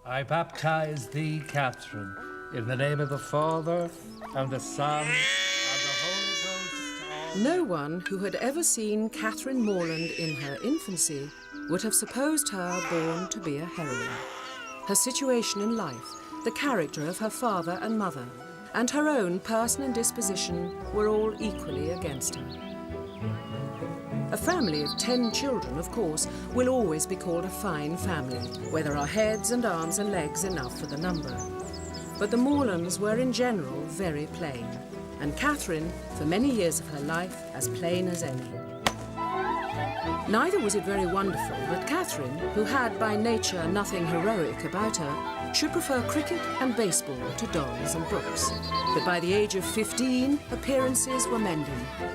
I baptize thee, Catherine, in the name of the Father, and the Son, and the Holy Ghost. No one who had ever seen Catherine Morland in her infancy would have supposed her born to be a heroine. Her situation in life, the character of her father and mother, and her own person and disposition were all equally against her. A family of 10 children, of course, will always be called a fine family, where there are heads and arms and legs enough for the number. But the Morlands were in general very plain, and Catherine, for many years of her life, as plain as any. Neither was it very wonderful that Catherine, who had by nature nothing heroic about her, should prefer cricket and baseball to dolls and books. But by the age of 15, appearances were mending.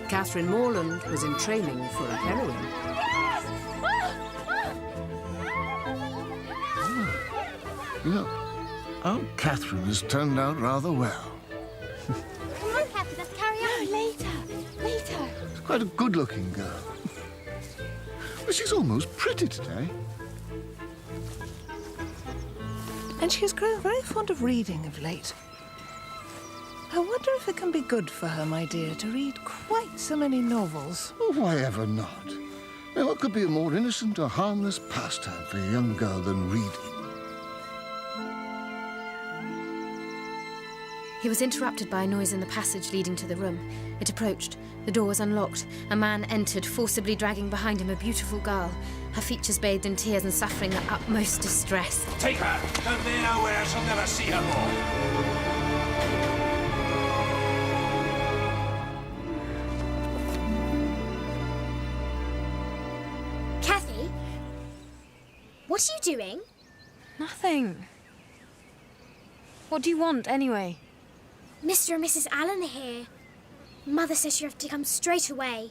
Catherine Morland was in training for a heroine. Look, Aunt Catherine has turned out rather well. Come on, Catherine, let's carry on. No, later. She's quite a good-looking girl. But she's almost pretty today. And she has grown very fond of reading of late. I wonder if it can be good for her, my dear, to read quite so many novels. Oh, why ever not? Now, what could be a more innocent or harmless pastime for a young girl than reading? He was interrupted by a noise in the passage leading to the room. It approached. The door was unlocked. A man entered, forcibly dragging behind him a beautiful girl, her features bathed in tears and suffering the utmost distress. Take her! Convey her where I shall never see her more. Kathy? What are you doing? Nothing. What do you want, anyway? Mr. and Mrs. Allen are here. Mother says you have to come straight away.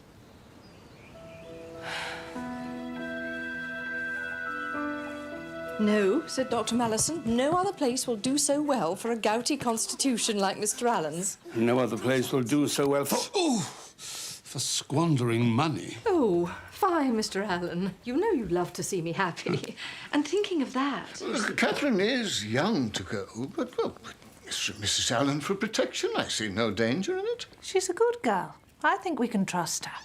No, said Dr. Mallison. No other place will do so well for a gouty constitution like Mr. Allen's. No other place will do so well for squandering money. Oh, fine, Mr. Allen. You know you love to see me happy. And thinking of that... Catherine is young to go, but look, Mr. and Mrs. Allen for protection. I see no danger in it. She's a good girl. I think we can trust her.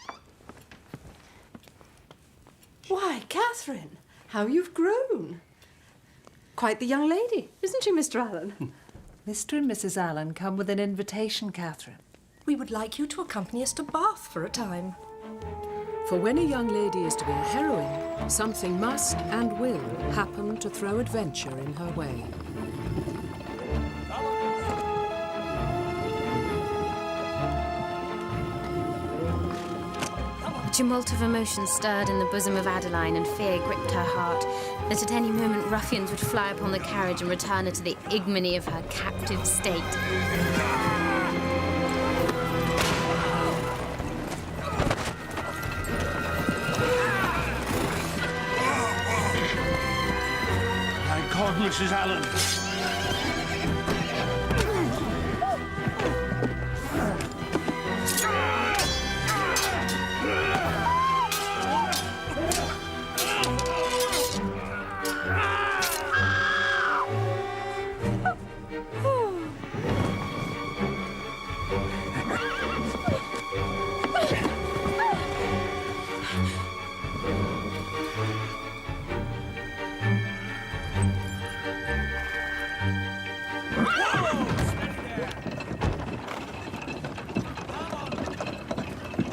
Why, Catherine, how you've grown. Quite the young lady, isn't she, Mr. Allen? Mr. and Mrs. Allen come with an invitation, Catherine. We would like you to accompany us to Bath for a time. For when a young lady is to be a heroine, something must and will happen to throw adventure in her way. A tumult of emotion stirred in the bosom of Adeline, and fear gripped her heart that at any moment ruffians would fly upon the carriage and return her to the ignominy of her captive state. My God, Mrs. Allen!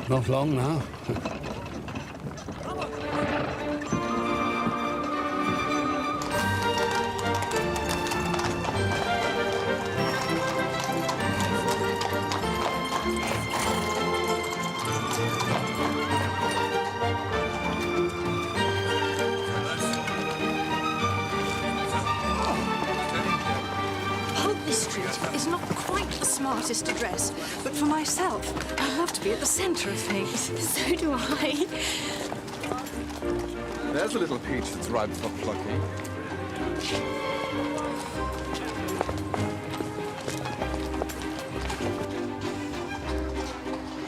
Not long now. smartest to dress, but for myself, I love to be at the centre of things. So do I. There's a little peach that's ripe for plucking.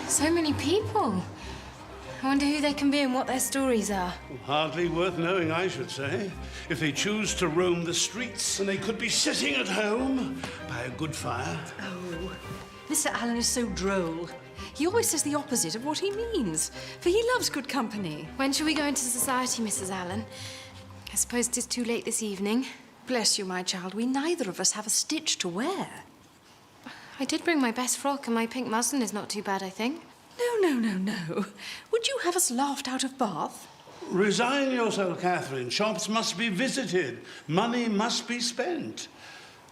So many people. I wonder who they can be and what their stories are. Hardly worth knowing, I should say. If they choose to roam the streets, and they could be sitting at home by a good fire. Oh, Mr. Allen is so droll. He always says the opposite of what he means, for he loves good company. When shall we go into society, Mrs. Allen? I suppose it is too late this evening. Bless you, my child. We neither of us have a stitch to wear. I did bring my best frock, and my pink muslin is not too bad, I think. No. Would you have us laughed out of Bath? Resign yourself, Catherine. Shops must be visited. Money must be spent.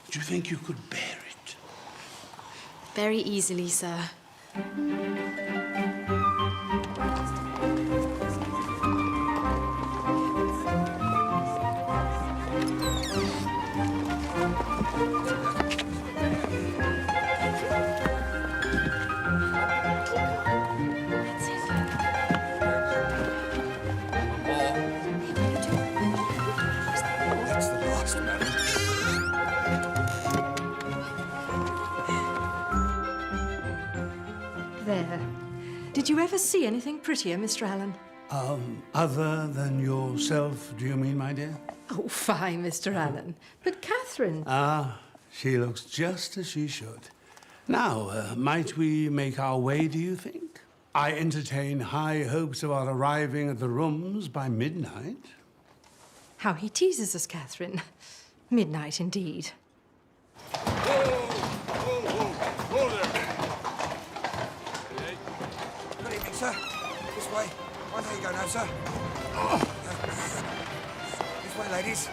Do you think you could bear it? Very easily, sir. That's the last, madam. There. Did you ever see anything prettier, Mr. Allen? Other than yourself, do you mean, my dear? Oh, fine, Mr. Allen. But Catherine... Ah, she looks just as she should. Now, might we make our way, do you think? I entertain high hopes of our arriving at the rooms by midnight. How he teases us, Catherine. Midnight, indeed. Whoa there. Good evening, sir. This way. I know you go now, sir. This way, ladies.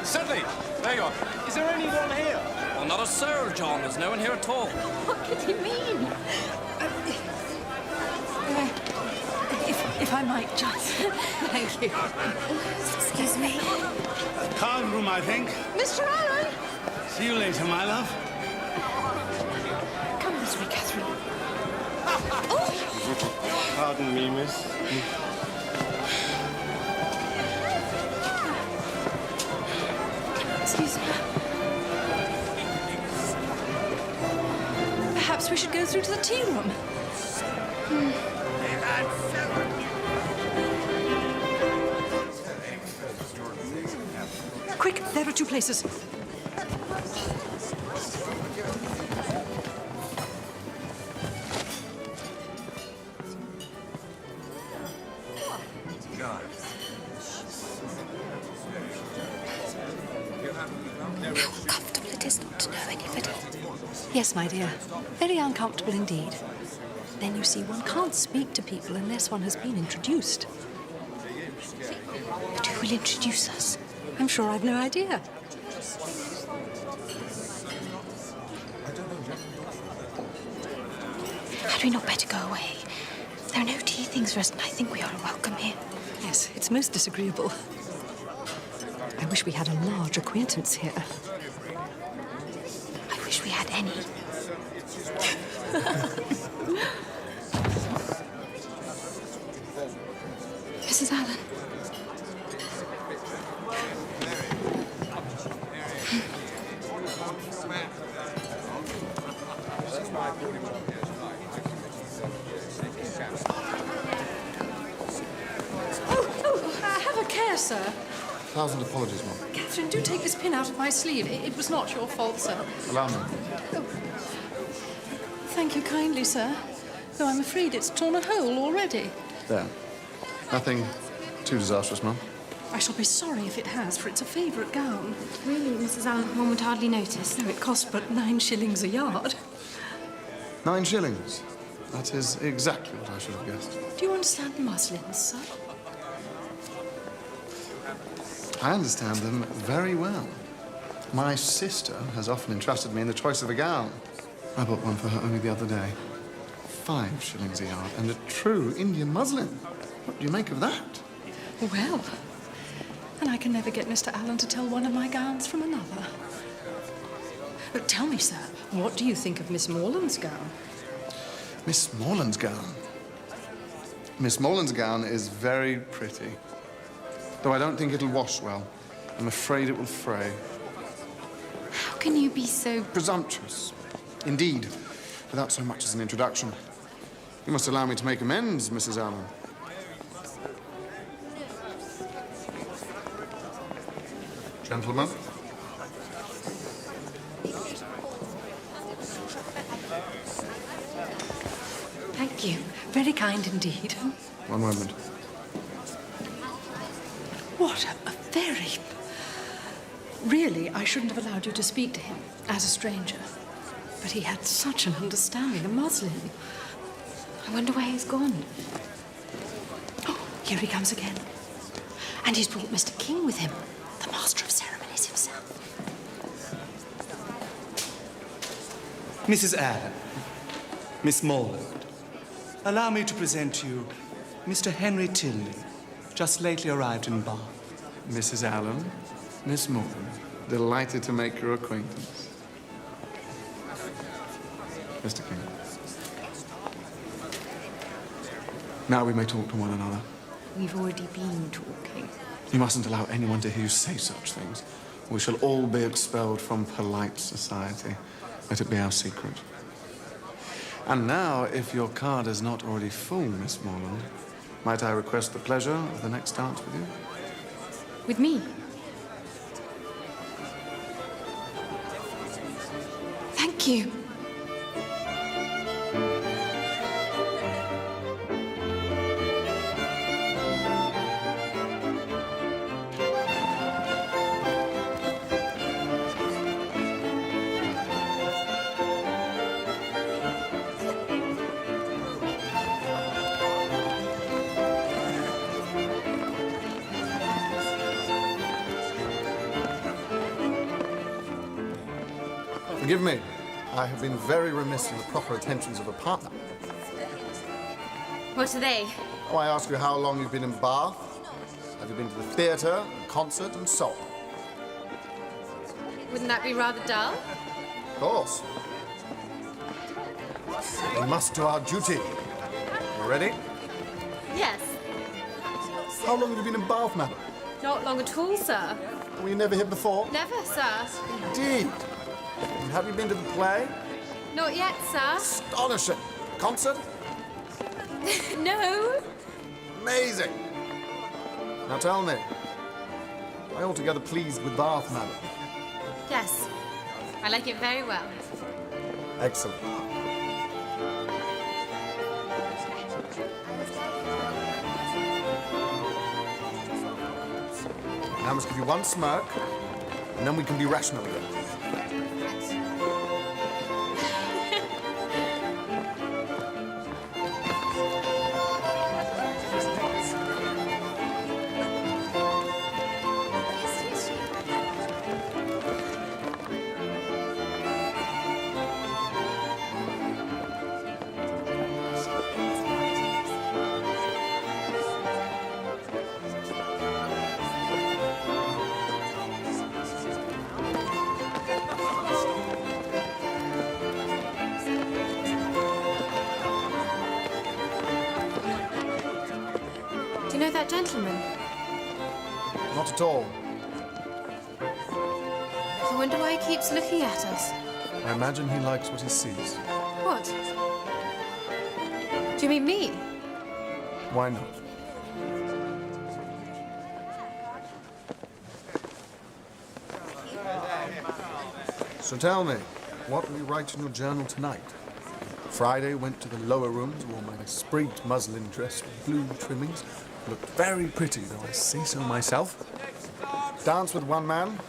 Sedley! There you are. Is there anyone here? Well, not a soul, John. There's no one here at all. What could he mean? If I might, just... Thank you. Excuse me. Card room, I think. Mr. Allen! See you later, my love. Come this way, Catherine. Pardon me, miss. Excuse me. Perhaps we should go through to the tea room. Quick, there are two places. How uncomfortable it is not to know anybody. Yes, my dear. Very uncomfortable indeed. Then you see, one can't speak to people unless one has been introduced. But who will introduce us? I'm sure I've no idea. Had we not better go away? There are no tea things for us, and I think we are welcome here. Yes, it's most disagreeable. I wish we had a large acquaintance here. I wish we had any. Mrs. Allen. Have a care, sir. 1,000 apologies, Mum. Catherine, do take this pin out of my sleeve. It was not your fault, sir. Allow me. Oh. Thank you kindly, sir. Though I'm afraid it's torn a hole already. There. Nothing too disastrous, Mum. I shall be sorry if it has, for it's a favourite gown. Really, Mrs. Allen, one would hardly notice. No, it cost but 9 shillings a yard. 9 shillings. That is exactly what I should have guessed. Do you understand muslins, sir? I understand them very well. My sister has often entrusted me in the choice of a gown. I bought one for her only the other day. 5 shillings a yard, and a true Indian muslin. What do you make of that? Well, and I can never get Mr. Allen to tell one of my gowns from another. But tell me, sir, what do you think of Miss Morland's gown? Miss Morland's gown? Miss Morland's gown is very pretty. Though I don't think it'll wash well. I'm afraid it will fray. How can you be so... Presumptuous. Indeed, without so much as an introduction. You must allow me to make amends, Mrs. Allen. Gentlemen. Thank you. Very kind indeed. One moment. What a very... Really, I shouldn't have allowed you to speak to him as a stranger. But he had such an understanding of muslin. I wonder where he's gone. Oh, here he comes again. And he's brought Mr. King with him, the master of ceremonies himself. Mrs. Allen, Miss Morland, allow me to present to you Mr. Henry Tilney, just lately arrived in Bath. Mrs. Allen, Miss Morland, delighted to make your acquaintance. Mr. King. Now we may talk to one another. We've already been talking. You mustn't allow anyone to hear you say such things. We shall all be expelled from polite society. Let it be our secret. And now, if your card is not already full, Miss Morland, might I request the pleasure of the next dance with you? With me? Thank you. Forgive me. I have been very remiss in the proper attentions of a partner. What are they? Oh, I ask you how long you've been in Bath. Have you been to the theatre, and concert, and so on? Wouldn't that be rather dull? Of course. We must do our duty. You ready? Yes. How long have you been in Bath, madam? Not long at all, sir. Were you never here before? Never, sir. Indeed. And have you been to the play? Not yet, sir. Astonishing. Concert? No. Amazing. Now tell me, are you altogether pleased with Bath, madam? Yes. I like it very well. Excellent. Now I must give you one smirk, and then we can be rational again. Do you know that gentleman? Not at all. I wonder why he keeps looking at us. I imagine he likes what he sees. What? Do you mean me? Why not? So tell me, what will you write in your journal tonight? Friday went to the lower rooms, wore my sprigged muslin dress with blue trimmings. Looked very pretty, though I say so myself. Danced with one man.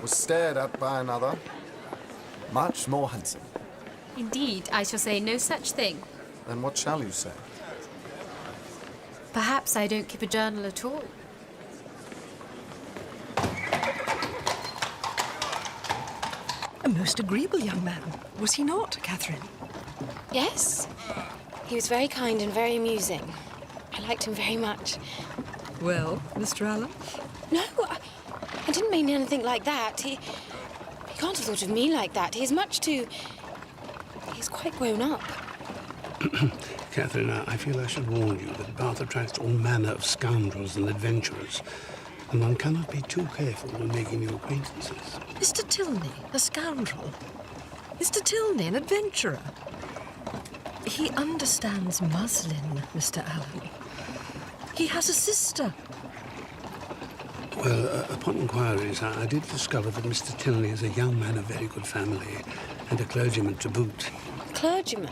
Was stared at by another. Much more handsome. Indeed, I shall say no such thing. Then what shall you say? Perhaps I don't keep a journal at all. A most agreeable young man, was he not, Catherine? Yes, He was very kind and very amusing. I liked him very much. Well, Mr. Allen? No, I didn't mean anything like that. He can't have thought of me like that. He's quite grown up. Catherine, I feel I should warn you that Bath attracts all manner of scoundrels and adventurers, and one cannot be too careful when making new acquaintances. Mr. Tilney, a scoundrel. Mr. Tilney, an adventurer. He understands muslin, Mr. Allen. He has a sister. Well, upon inquiries, I did discover that Mr. Tilney is a young man of very good family, and a clergyman to boot. Clergyman?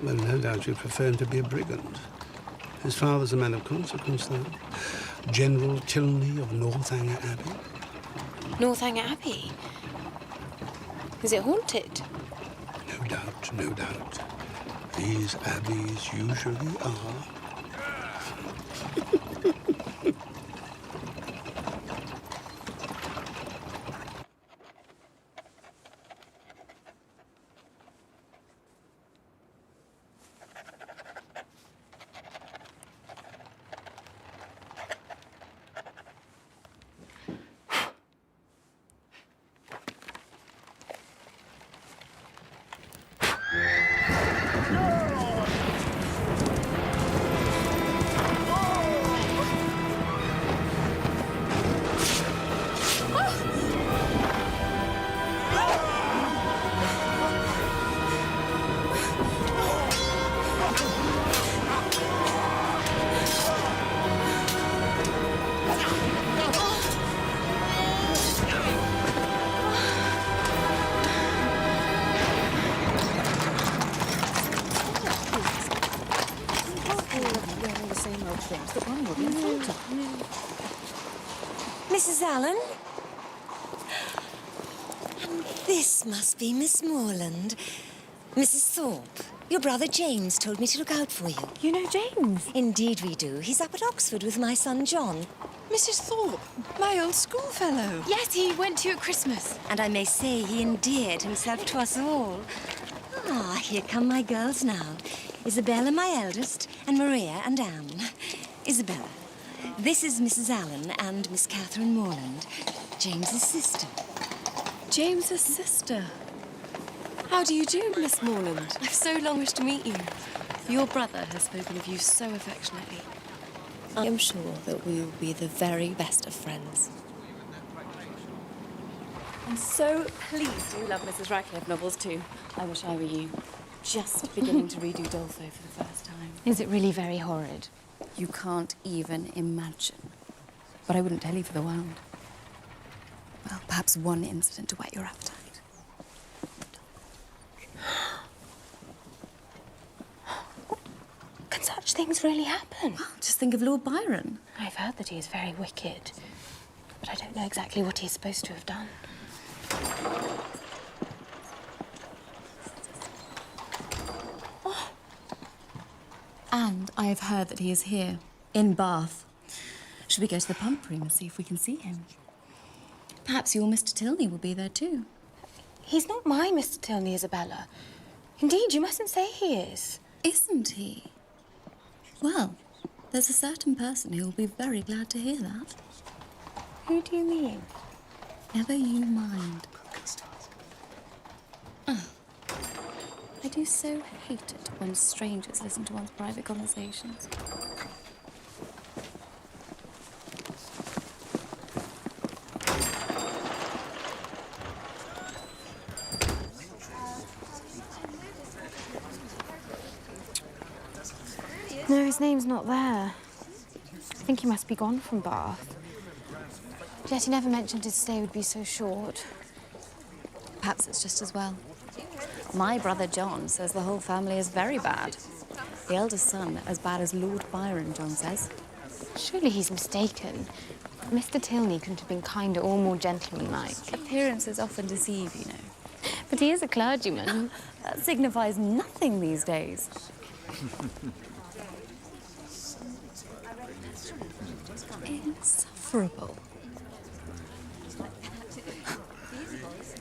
Well, no doubt you prefer him to be a brigand. His father's a man of consequence, though. General Tilney of Northanger Abbey. Northanger Abbey? Is it haunted? No doubt, no doubt. These abbeys usually are. Mrs. Allen? And this must be Miss Morland. Mrs. Thorpe, your brother James told me to look out for you. You know James? Indeed we do. He's up at Oxford with my son John. Mrs. Thorpe, my old schoolfellow. Yes, he went to you at Christmas. And I may say he endeared himself to us all. Ah, here come my girls now. Isabella, my eldest, and Maria and Anne. Isabella, this is Mrs. Allen and Miss Catherine Morland, James's sister. James's sister. How do you do, Miss Morland? I've so long wished to meet you. Your brother has spoken of you so affectionately. I am sure that we will be the very best of friends. I'm so pleased you love Mrs. Radcliffe novels too. I wish I were you. Just beginning to read Udolpho for the first time. Is it really very horrid? You can't even imagine. But I wouldn't tell you for the world. Well, perhaps one incident to whet your appetite. Can such things really happen? Well, just think of Lord Byron. I've heard that he is very wicked, but I don't know exactly what he's supposed to have done. And I have heard that he is here, in Bath. Should we go to the pump room and see if we can see him? Perhaps your Mr. Tilney will be there too. He's not my Mr. Tilney, Isabella. Indeed, you mustn't say he is. Isn't he? Well, there's a certain person who will be very glad to hear that. Who do you mean? Never you mind. Oh. I do so hate it when strangers listen to one's private conversations. No, his name's not there. I think he must be gone from Bath. Yet he never mentioned his stay would be so short. Perhaps it's just as well. My brother John says the whole family is very bad. The eldest son as bad as Lord Byron, John says. Surely he's mistaken. Mr. Tilney couldn't have been kinder or more gentlemanlike. Appearances often deceive, you know. But he is a clergyman. That signifies nothing these days. Insufferable.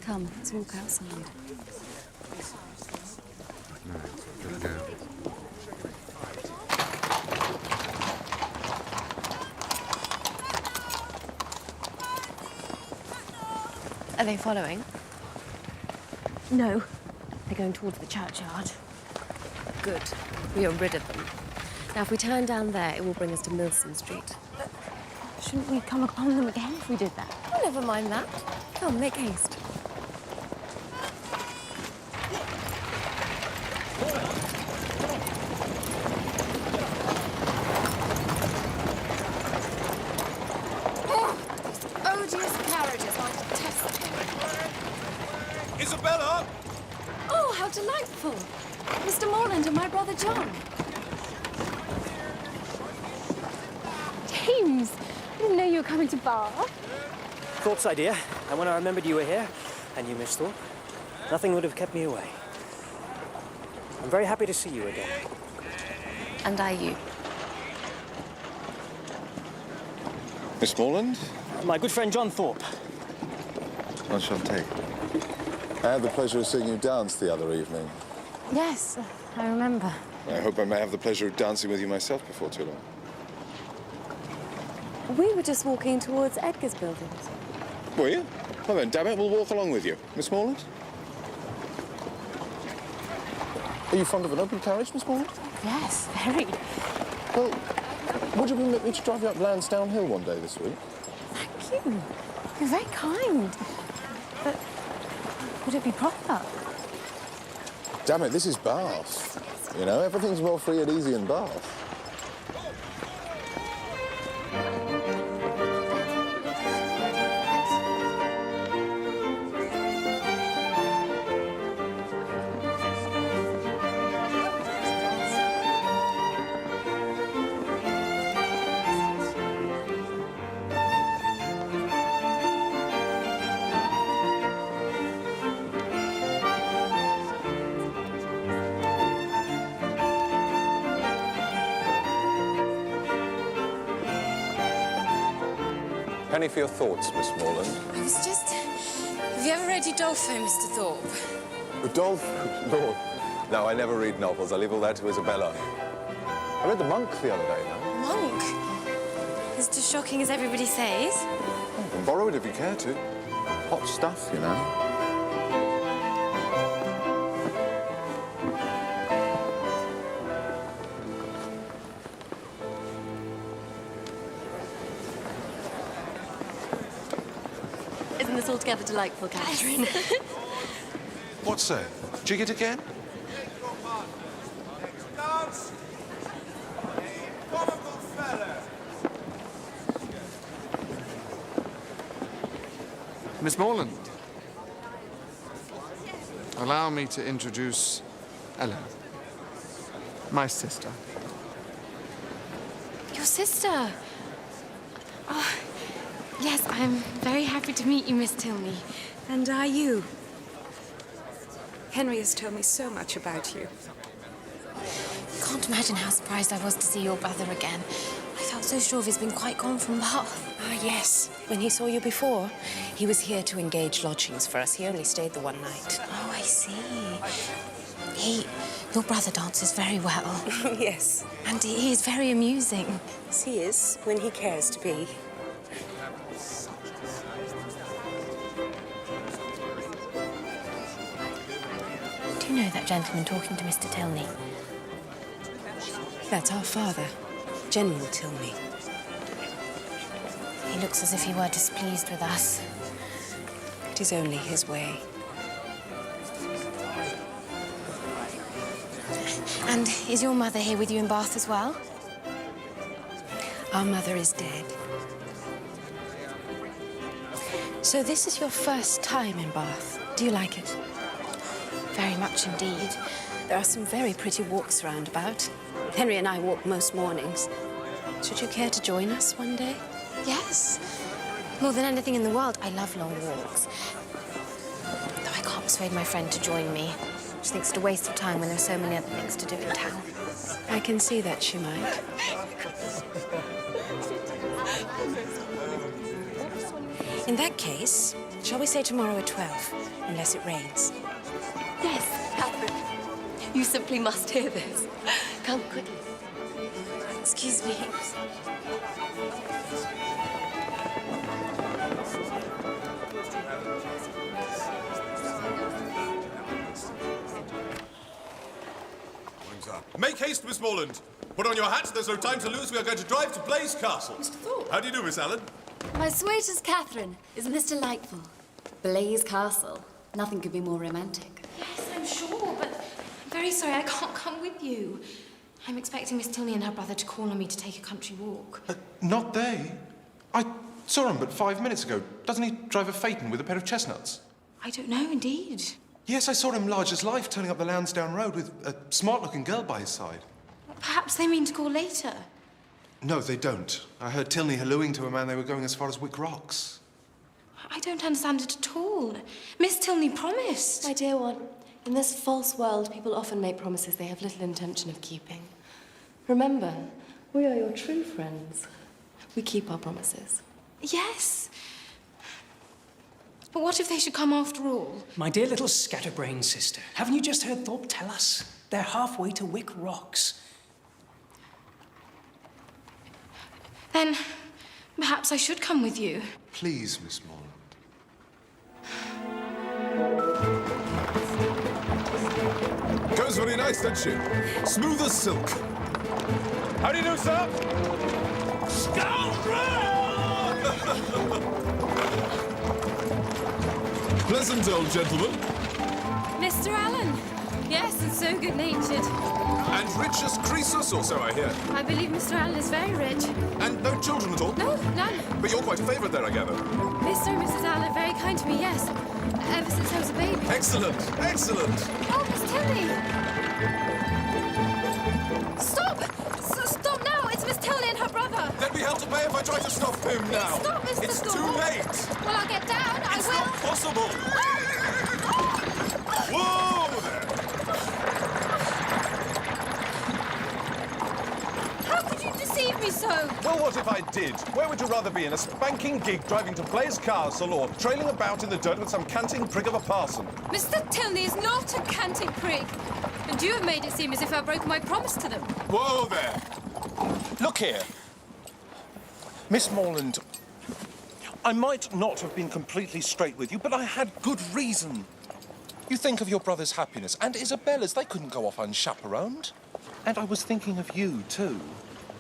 Come, let's walk outside. Are they following? No. They're going towards the churchyard. Good. We are rid of them. Now, if we turn down there, it will bring us to Milson Street. Shouldn't we come upon them again if we did that? Oh, never mind that. Come, make haste. Odious carriages, I detest them. Isabella! Oh, how delightful! Mr. Morland and my brother John. James, I didn't know you were coming to Bath. Thorpe's idea, and when I remembered you were here, and you, Miss Thorpe, nothing would have kept me away. I'm very happy to see you again. And I you. Miss Morland? My good friend John Thorpe. Enchanté. I had the pleasure of seeing you dance the other evening. Yes, I remember. I hope I may have the pleasure of dancing with you myself before too long. We were just walking towards Edgar's buildings. Were you? Well then, damn it, we'll walk along with you. Miss Morland? Are you fond of an open carriage, Miss Morland? Yes, very. Well, would you permit me to drive you up Lansdowne Hill one day this week? Thank you. You're very kind. But would it be proper? Damn it, this is Bath. You know, everything's more free and easy in Bath. Penny for your thoughts, Miss Morland. I was just... Have you ever read Udolpho, Mr. Thorpe? Udolpho? Lord. No, I never read novels. I leave all that to Isabella. I read The Monk the other day, no? Monk? Is it as shocking as everybody says? Oh, you can borrow it if you care to. Hot stuff, you know. Isn't this altogether delightful, Catherine? What's that? Jig it again? Miss Morland, allow me to introduce Ellen, my sister. Your sister? Oh, yes, I'm very happy to meet you, Miss Tilney. And are you? Henry has told me so much about you. Can't imagine how surprised I was to see your brother again. I felt so sure he's been quite gone from Bath. Ah, yes. When he saw you before, he was here to engage lodgings for us. He only stayed the one night. Oh, I see. Your brother dances very well. Yes. And he is very amusing. Yes, he is, when he cares to be. Do you know that gentleman talking to Mr. Tilney? That's our father, General Tilney. He looks as if he were displeased with us. It is only his way. And is your mother here with you in Bath as well? Our mother is dead. So this is your first time in Bath. Do you like it? Very much indeed. There are some very pretty walks round about. Henry and I walk most mornings. Should you care to join us one day? Yes. More than anything in the world, I love long walks. Though I can't persuade my friend to join me. She thinks it a waste of time when there are so many other things to do in town. I can see that she might. In that case, shall we say tomorrow at 12, unless it rains? Yes, Catherine. You simply must hear this. Come quickly. Excuse me. morning, sir. Make haste, Miss Morland. Put on your hat. There's no time to lose. We are going to drive to Blaze Castle. Mr. Thorpe. How do you do, Miss Allen? My sweetest Catherine, isn't this delightful? Blaze Castle. Nothing could be more romantic. Yes, I'm sure, but I'm very sorry I can't come with you. I'm expecting Miss Tilney and her brother to call on me to take a country walk. Not they. I saw him but 5 minutes ago. Doesn't he drive a phaeton with a pair of chestnuts? I don't know, indeed. Yes, I saw him large as life turning up the Lansdowne Road with a smart-looking girl by his side. Perhaps they mean to call later. No, they don't. I heard Tilney hallooing to a man they were going as far as Wick Rocks. I don't understand it at all. Miss Tilney promised. My dear one, in this false world, people often make promises they have little intention of keeping. Remember, we are your true friends. We keep our promises. Yes. But what if they should come after all? My dear little scatterbrain sister, haven't you just heard Thorpe tell us? They're halfway to Wick Rocks. Then perhaps I should come with you. Please, Miss Morland. Goes very nice, doesn't she? Smooth as silk. How do you do, sir? Pleasant old gentleman. Mr. Allen. Yes, and so good-natured. And rich as Croesus, or so I hear. I believe Mr. Allen is very rich. And no children at all? No, none. But you're quite favoured there, I gather. Mr. and Mrs. Allen are very kind to me, yes. Ever since I was a baby. Excellent, excellent. Oh, Miss Tilney! Stop! Stop now! It's Miss Tilney and her brother. There'd be hell to pay if I try to stop him now. Stop, Mr. It's Thorpe. too late. Well, I'll get down. I It's will. not possible. Whoa there. How could you deceive me so? Well, what if I did? Where would you rather be, in a spanking gig driving to Blaze Castle or trailing about in the dirt with some canting prig of a parson? Mr. Tilney is not a canting prig. And you have made it seem as if I broke my promise to them. Whoa there. Look here. Miss Morland, I might not have been completely straight with you, but I had good reason. You think of your brother's happiness and Isabella's. They couldn't go off unchaperoned. And I was thinking of you, too.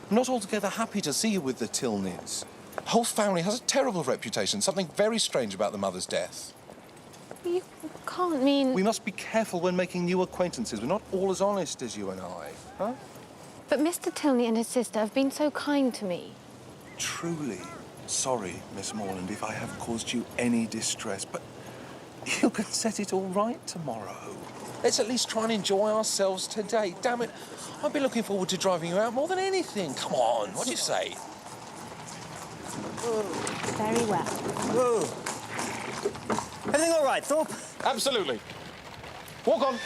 Not altogether happy to see you with the Tilneys. The whole family has a terrible reputation, something very strange about the mother's death. You can't mean... We must be careful when making new acquaintances. We're not all as honest as you and I, huh? But Mr. Tilney and his sister have been so kind to me. Truly sorry, Miss Morland, if I have caused you any distress, but you can set it all right tomorrow. Let's at least try and enjoy ourselves today. Damn it, I've been looking forward to driving you out more than anything. Come on, what do you say? Very well. Whoa. Everything all right, Thorpe? Absolutely. Walk on.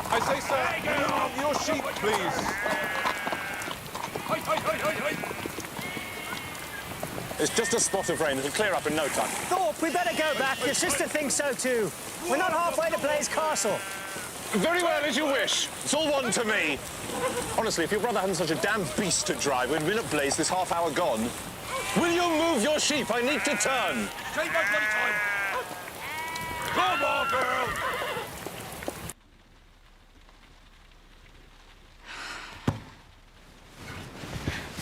I say, sir, move your sheep, please. It's just a spot of rain. It'll clear up in no time. Thorpe, we better go back. Your sister thinks so too. We're not halfway to Blaze Castle. Very well, as you wish. It's all one to me. Honestly, if your brother hadn't such a damn beast to drive, we'd been at Blaze this half hour gone. Will you move your sheep? I need to turn. Take my bloody time. Come on, girl.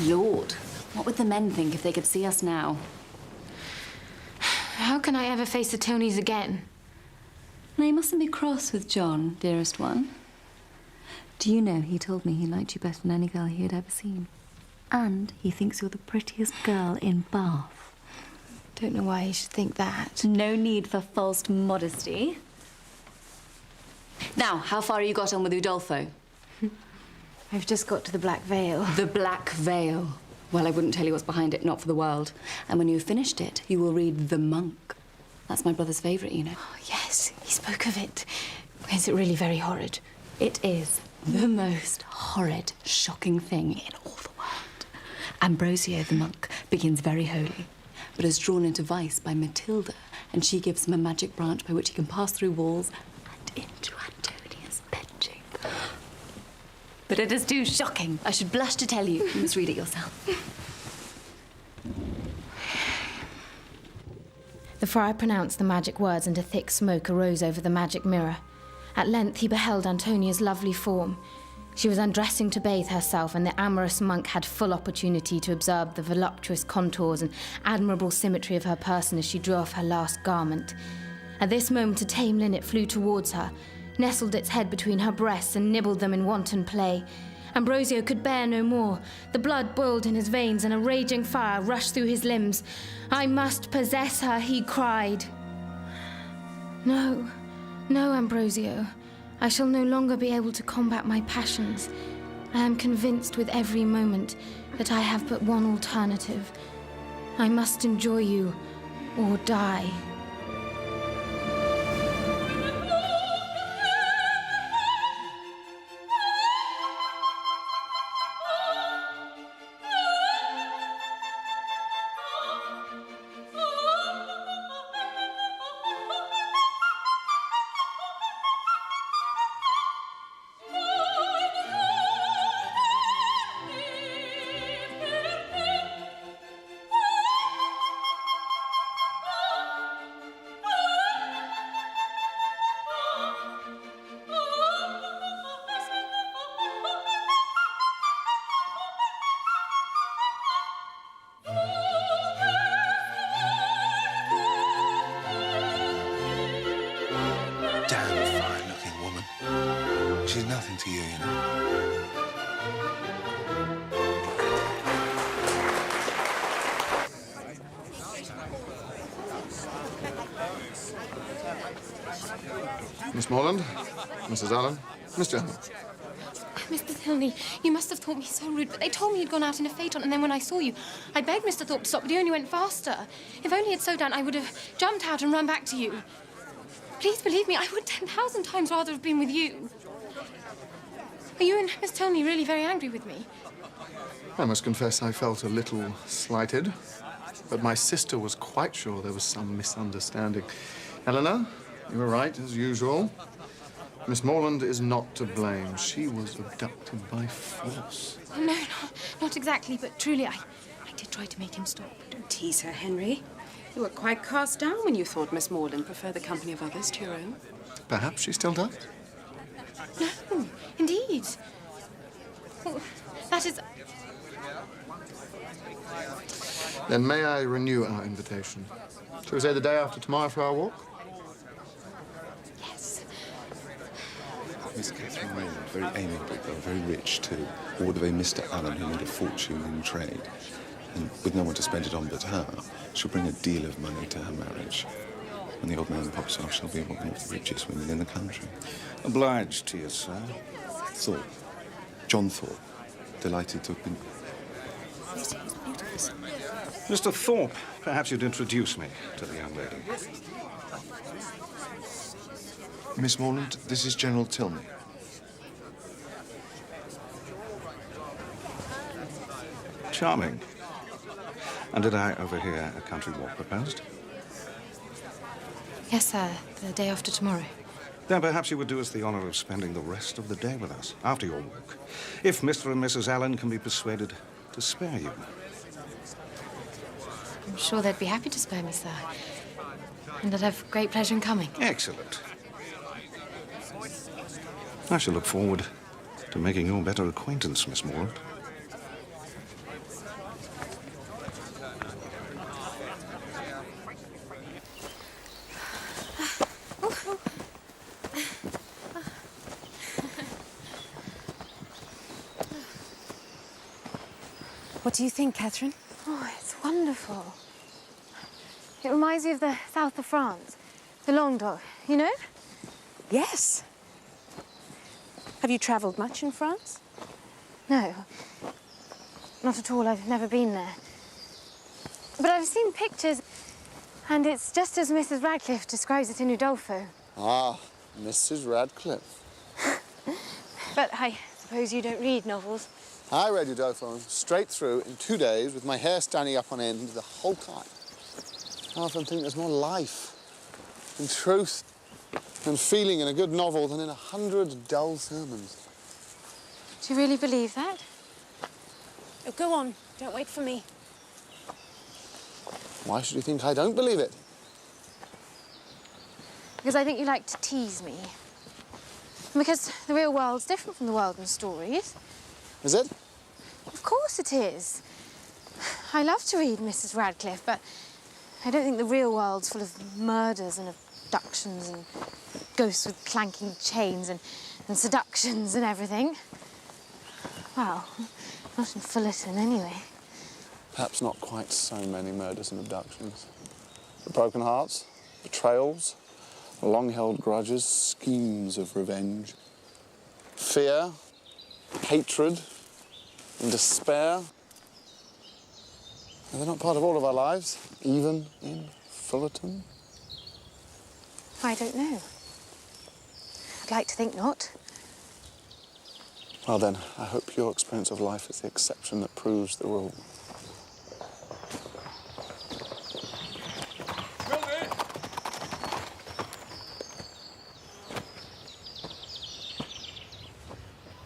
Lord, what would the men think if they could see us now? How can I ever face the Tonys again? Now, you mustn't be cross with John, dearest one. Do you know he told me he liked you better than any girl he had ever seen? And he thinks you're the prettiest girl in Bath. Don't know why he should think that. No need for false modesty. Now, how far have you got on with Udolpho? I've just got to the Black Veil. The Black Veil. Well, I wouldn't tell you what's behind it, not for the world. And when you've finished it, you will read The Monk. That's my brother's favourite, you know. Oh, yes, he spoke of it. Is it really very horrid? It is the most horrid, shocking thing in all the world. Ambrosio, the monk, begins very holy, but is drawn into vice by Matilda, and she gives him a magic branch by which he can pass through walls and into Antonia's bed. but it is too shocking. I should blush to tell you. You must read it yourself. The friar pronounced the magic words, and a thick smoke arose over the magic mirror. At length he beheld Antonia's lovely form. She was undressing to bathe herself, and the amorous monk had full opportunity to observe the voluptuous contours and admirable symmetry of her person as she drew off her last garment. At this moment a tame linnet flew towards her, nestled its head between her breasts, and nibbled them in wanton play. Ambrosio could bear no more. The blood boiled in his veins, and a raging fire rushed through his limbs. "I must possess her," he cried. "No, no, Ambrosio. I shall no longer be able to combat my passions. I am convinced with every moment that I have but one alternative. I must enjoy you or die." Damn fine-looking woman. She's nothing to you, you know. Miss Morland, Mrs. Allen, Mr. Allen. Mr. Tilney, you must have thought me so rude, but they told me you'd gone out in a phaeton, and then when I saw you, I begged Mr. Thorpe to stop, but he only went faster. If only it's so done, I would have jumped out and run back to you. Please believe me, I would 10,000 times rather have been with you. Are you and Miss Tilney really very angry with me? I must confess I felt a little slighted, but my sister was quite sure there was some misunderstanding. Eleanor, you were right, as usual. Miss Morland is not to blame. She was abducted by force. Oh, no, not exactly, but truly, I did try to make him stop. Don't tease her, Henry. You were quite cast down when you thought Miss Morland preferred the company of others to your own. Perhaps she still does. No, indeed. Well, that is... Then may I renew our invitation? Shall we say the day after tomorrow for our walk? Yes. Miss Catherine Raymond, very amiable, though very rich, too. Ward of a Mr. Allen who made a fortune in trade. And with no one to spend it on but her, she'll bring a deal of money to her marriage. When the old man pops off, she'll be one of the richest women in the country. Obliged to you, sir. Thorpe. John Thorpe. Delighted to have been... Mr. Thorpe, perhaps you'd introduce me to the young lady. Miss Morland, this is General Tilney. Charming. And did I overhear a country walk proposed? Yes, sir, the day after tomorrow. Then perhaps you would do us the honor of spending the rest of the day with us, after your walk, if Mr. and Mrs. Allen can be persuaded to spare you. I'm sure they'd be happy to spare me, sir. And I'd have great pleasure in coming. Excellent. I shall look forward to making your better acquaintance, Miss Morland. What do you think, Catherine? Oh, it's wonderful. It reminds me of the south of France, the Languedoc, you know? Yes. Have you travelled much in France? No, not at all. I've never been there. But I've seen pictures, and it's just as Mrs. Radcliffe describes it in Udolpho. Ah, Mrs. Radcliffe. But I suppose you don't read novels. I read Udolpho straight through in 2 days with my hair standing up on end the whole time. I often think there's more life and truth and feeling in a good novel than in 100 dull sermons. Do you really believe that? Oh, go on. Don't wait for me. Why should you think I don't believe it? Because I think you like to tease me. And because the real world's different from the world in stories. Is it? Of course it is. I love to read Mrs. Radcliffe, but I don't think the real world's full of murders and abductions and ghosts with clanking chains and seductions and everything. Well, not in Fullerton, anyway. Perhaps not quite so many murders and abductions. But broken hearts, betrayals, long-held grudges, schemes of revenge, fear, hatred, and despair. Are they not part of all of our lives, even in Fullerton? I don't know. I'd like to think not. Well then, I hope your experience of life is the exception that proves the rule.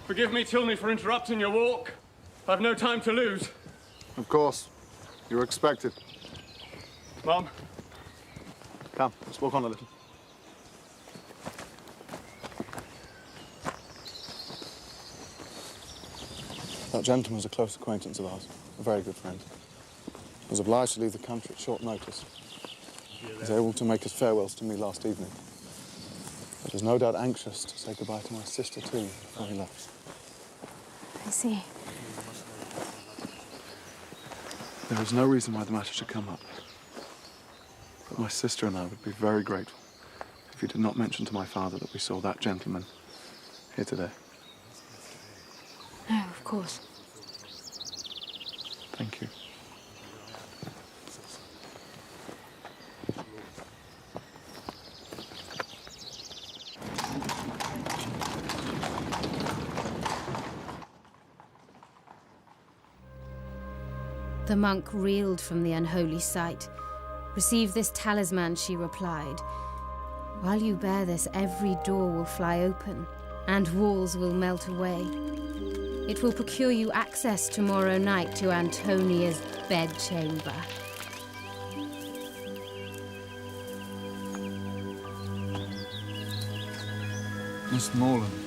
Forgive me, Tilney, for interrupting your walk. I've no time to lose. Of course. You're expected. Mum? Come, let's walk on a little. That gentleman was a close acquaintance of ours, a very good friend. He was obliged to leave the country at short notice. He was able to make his farewells to me last evening. But was no doubt anxious to say goodbye to my sister too before he left. I see. There is no reason why the matter should come up. But my sister and I would be very grateful if you did not mention to my father that we saw that gentleman here today. No, of course. Thank you. The monk reeled from the unholy sight. "Receive this talisman," she replied. "While you bear this, every door will fly open, and walls will melt away. It will procure you access tomorrow night to Antonia's bedchamber." Miss Morland.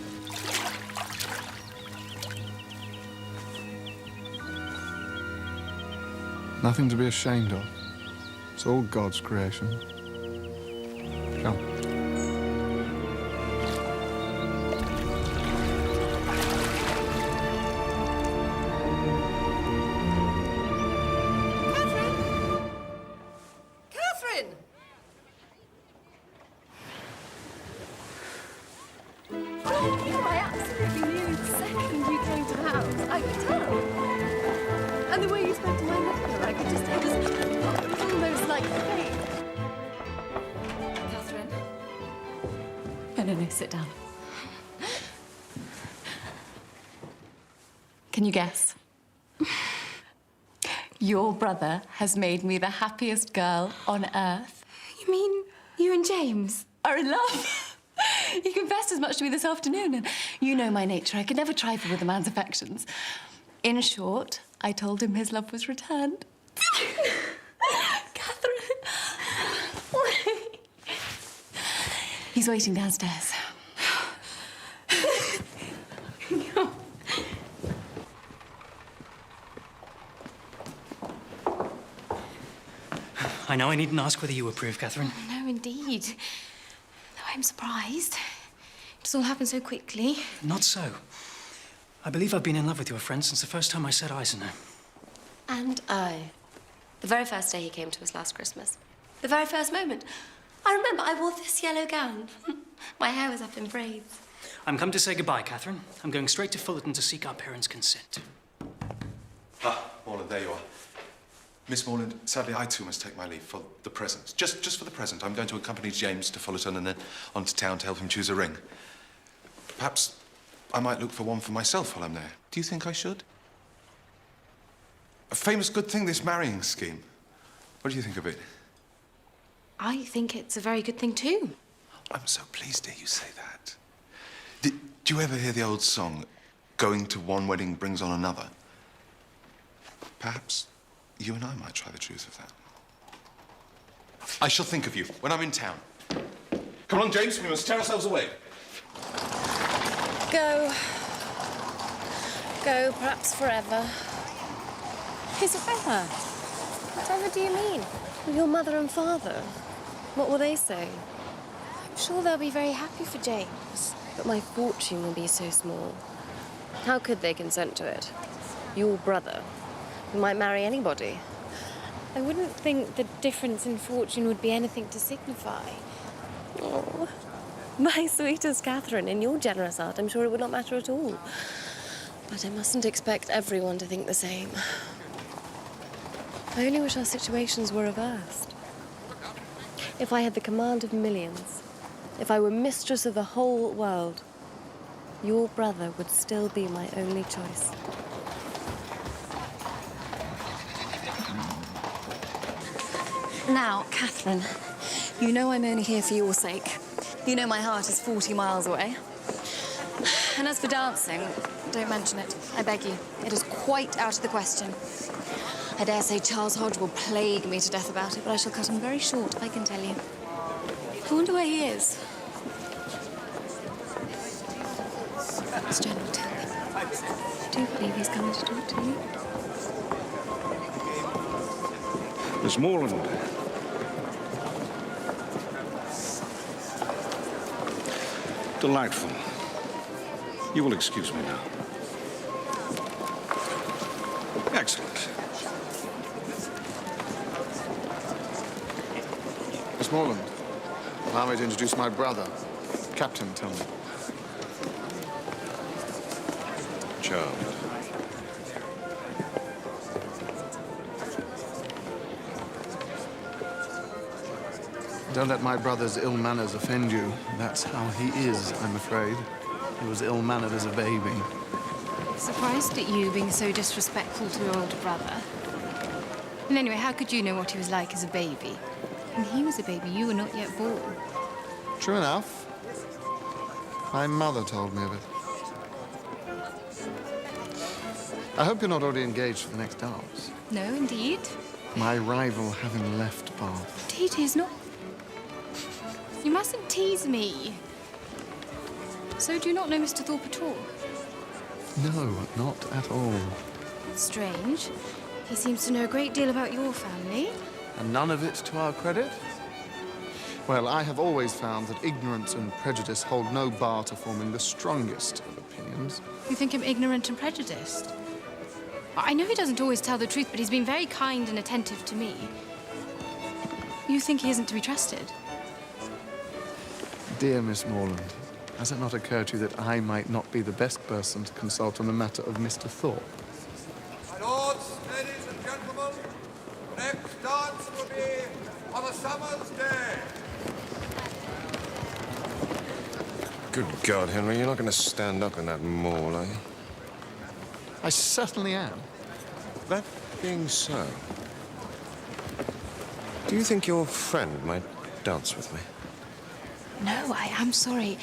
Nothing to be ashamed of. It's all God's creation. Come. Catherine! I absolutely knew the second you came to the house. I could tell. And the way you spoke to my mother, I could just... It was almost like fate. Catherine. No, sit down. Can you guess? Your brother has made me the happiest girl on earth. You mean you and James are in love? He confessed as much to me this afternoon, and you know my nature. I could never trifle with a man's affections. In short, I told him his love was returned. Catherine. He's waiting downstairs. I know I needn't ask whether you approve, Catherine. No, indeed. Though I'm surprised. It's all happened so quickly. Not so. I believe I've been in love with your friend since the first time I set eyes on her. And I. The very first day he came to us last Christmas. The very first moment. I remember I wore this yellow gown. My hair was up in braids. I'm come to say goodbye, Catherine. I'm going straight to Fullerton to seek our parents' consent. Ah, Morland, there you are. Miss Morland, sadly, I too must take my leave for the present. Just for the present. I'm going to accompany James to Fullerton and then on to town to help him choose a ring. Perhaps I might look for one for myself while I'm there. Do you think I should? A famous good thing, this marrying scheme. What do you think of it? I think it's a very good thing, too. I'm so pleased to hear you say that. Do you ever hear the old song, going to one wedding brings on another. Perhaps you and I might try the truth of that. I shall think of you when I'm in town. Come along, James. We must tear ourselves away. Go. Go, perhaps forever. Isabella, whatever do you mean? Your mother and father, what will they say? I'm sure they'll be very happy for James. But my fortune will be so small. How could they consent to it? Your brother, who might marry anybody. I wouldn't think the difference in fortune would be anything to signify. Oh, my sweetest Catherine, in your generous heart, I'm sure it would not matter at all. But I mustn't expect everyone to think the same. I only wish our situations were reversed. If I had the command of millions, if I were mistress of the whole world, your brother would still be my only choice. Now, Catherine, you know I'm only here for your sake. You know my heart is 40 miles away. And as for dancing, don't mention it, I beg you. It is quite out of the question. I dare say Charles Hodge will plague me to death about it, but I shall cut him very short, I can tell you. I wonder where he is. Miss General, tell me. Do you believe he's coming to talk to you? Miss Morland. Delightful. You will excuse me now. Excellent. Miss Morland, allow me to introduce my brother, Captain Tillman. Charmed. Don't let my brother's ill manners offend you. That's how he is, I'm afraid. He was ill-mannered as a baby. Surprised at you being so disrespectful to your older brother. And anyway, how could you know what he was like as a baby? When he was a baby, you were not yet born. True enough. My mother told me of it. I hope you're not already engaged for the next dance. No, indeed. My rival having left Bath. Indeed, he is not. You mustn't tease me. So do you not know Mr. Thorpe at all? No, not at all. That's strange. He seems to know a great deal about your family. And none of it to our credit? Well, I have always found that ignorance and prejudice hold no bar to forming the strongest of opinions. You think him ignorant and prejudiced? I know he doesn't always tell the truth, but he's been very kind and attentive to me. You think he isn't to be trusted? Dear Miss Morland, has it not occurred to you that I might not be the best person to consult on the matter of Mr. Thorpe? My lords, ladies and gentlemen, the next dance will be on a summer's day. Good God, Henry, you're not going to stand up in that maul, are you? I certainly am. That being so, do you think your friend might dance with me? No, I am sorry.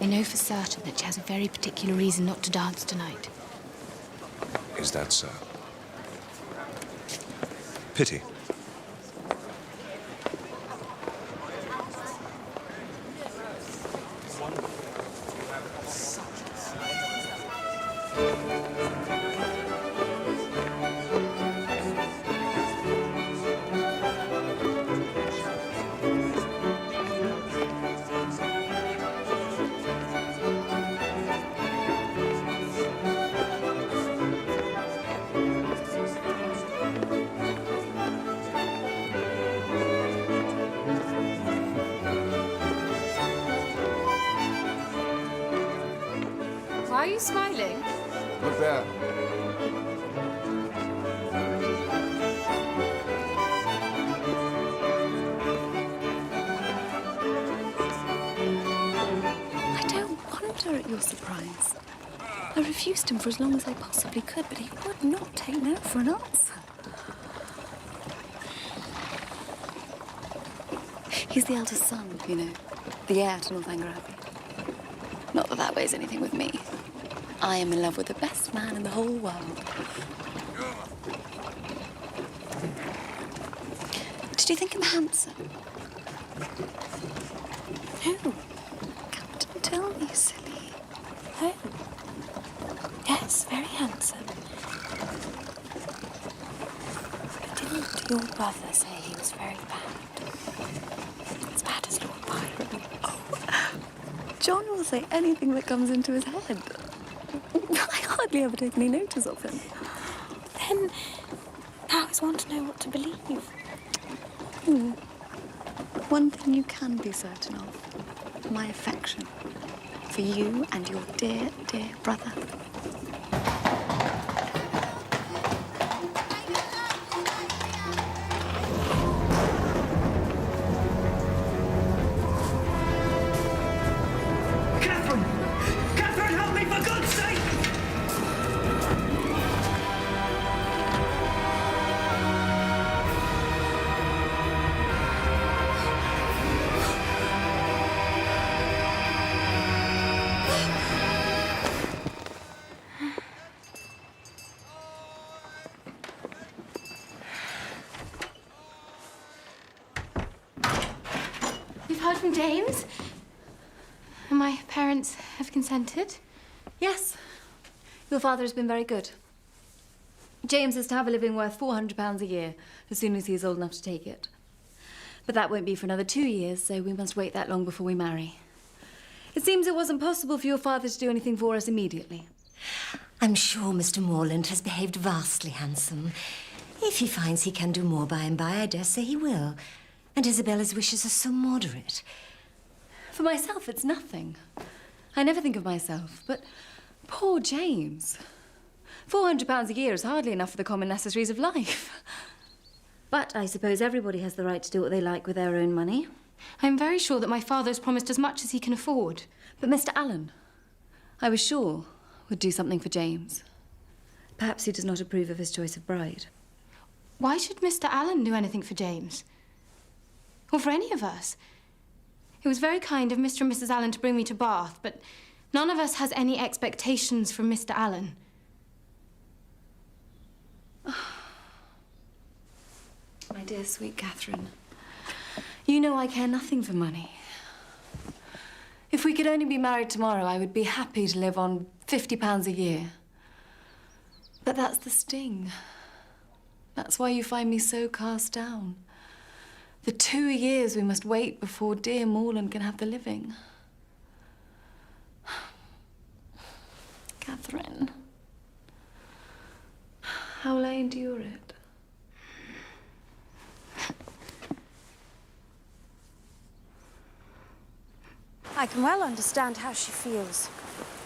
I know for certain that she has a very particular reason not to dance tonight. Is that so? Pity. Why are you smiling? Look there. I don't wonder at your surprise. I refused him for as long as I possibly could, but he would not take no for an answer. He's the eldest son, you know, the heir to Northanger Abbey. Not that that weighs anything with me. I am in love with the best man in the whole world. Did you think him handsome? Who? Captain, tell me, silly. Oh. Yes, very handsome. But didn't your brother say he was very bad? As bad as Lord Byron? John will say anything that comes into his head. I hardly ever take any notice of him. Then, how is one to know what to believe? One thing you can be certain of, my affection for you and your dear, dear brother. Catherine! Catherine, help me, for God's sake! We've heard from James. And my parents have consented. Yes. Your father has been very good. James is to have a living worth £400 a year as soon as he's old enough to take it. But that won't be for another 2 years, so we must wait that long before we marry. It seems it wasn't possible for your father to do anything for us immediately. I'm sure Mr. Morland has behaved vastly handsome. If he finds he can do more by and by, I dare say he will. And Isabella's wishes are so moderate. For myself, it's nothing. I never think of myself, but poor James. £400 a year is hardly enough for the common necessaries of life. But I suppose everybody has the right to do what they like with their own money. I'm very sure that my father has promised as much as he can afford. But Mr. Allen, I was sure, would do something for James. Perhaps he does not approve of his choice of bride. Why should Mr. Allen do anything for James? Or for any of us? It was very kind of Mr. and Mrs. Allen to bring me to Bath, but none of us has any expectations from Mr. Allen. My dear, sweet Catherine, you know I care nothing for money. If we could only be married tomorrow, I would be happy to live on £50 a year. But that's the sting. That's why you find me so cast down. The 2 years we must wait before dear Morland can have the living. Catherine, how will I endure it? I can well understand how she feels.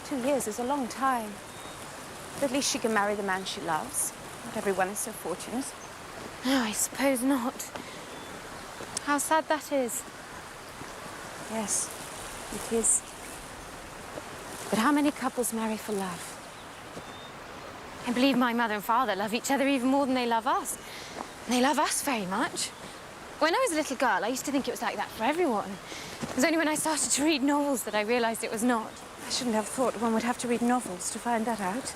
2 years is a long time. But at least she can marry the man she loves. Not everyone is so fortunate. No, I suppose not. How sad that is. Yes, it is. But how many couples marry for love? I believe my mother and father love each other even more than they love us. And they love us very much. When I was a little girl, I used to think it was like that for everyone. It was only when I started to read novels that I realised it was not. I shouldn't have thought one would have to read novels to find that out.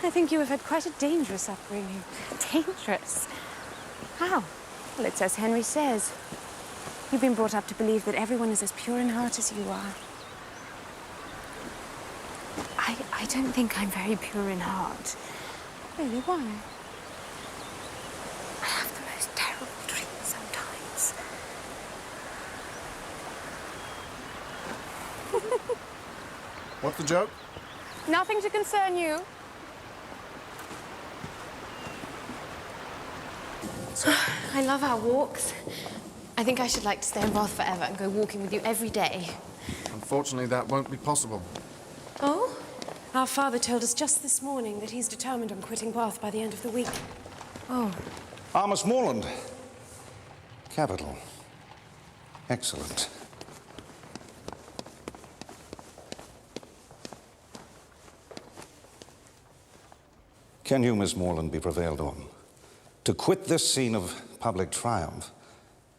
I think you have had quite a dangerous upbringing. Dangerous? How? Well, it's as Henry says. You've been brought up to believe that everyone is as pure in heart as you are. I don't think I'm very pure in heart. Really, why? I have the most terrible dreams sometimes. What's the joke? Nothing to concern you. I love our walks. I think I should like to stay in Bath forever and go walking with you every day. Unfortunately, that won't be possible. Oh? Our father told us just this morning that he's determined on quitting Bath by the end of the week. Oh. Miss Morland. Capital. Excellent. Can you, Miss Morland, be prevailed on to quit this scene of public triumph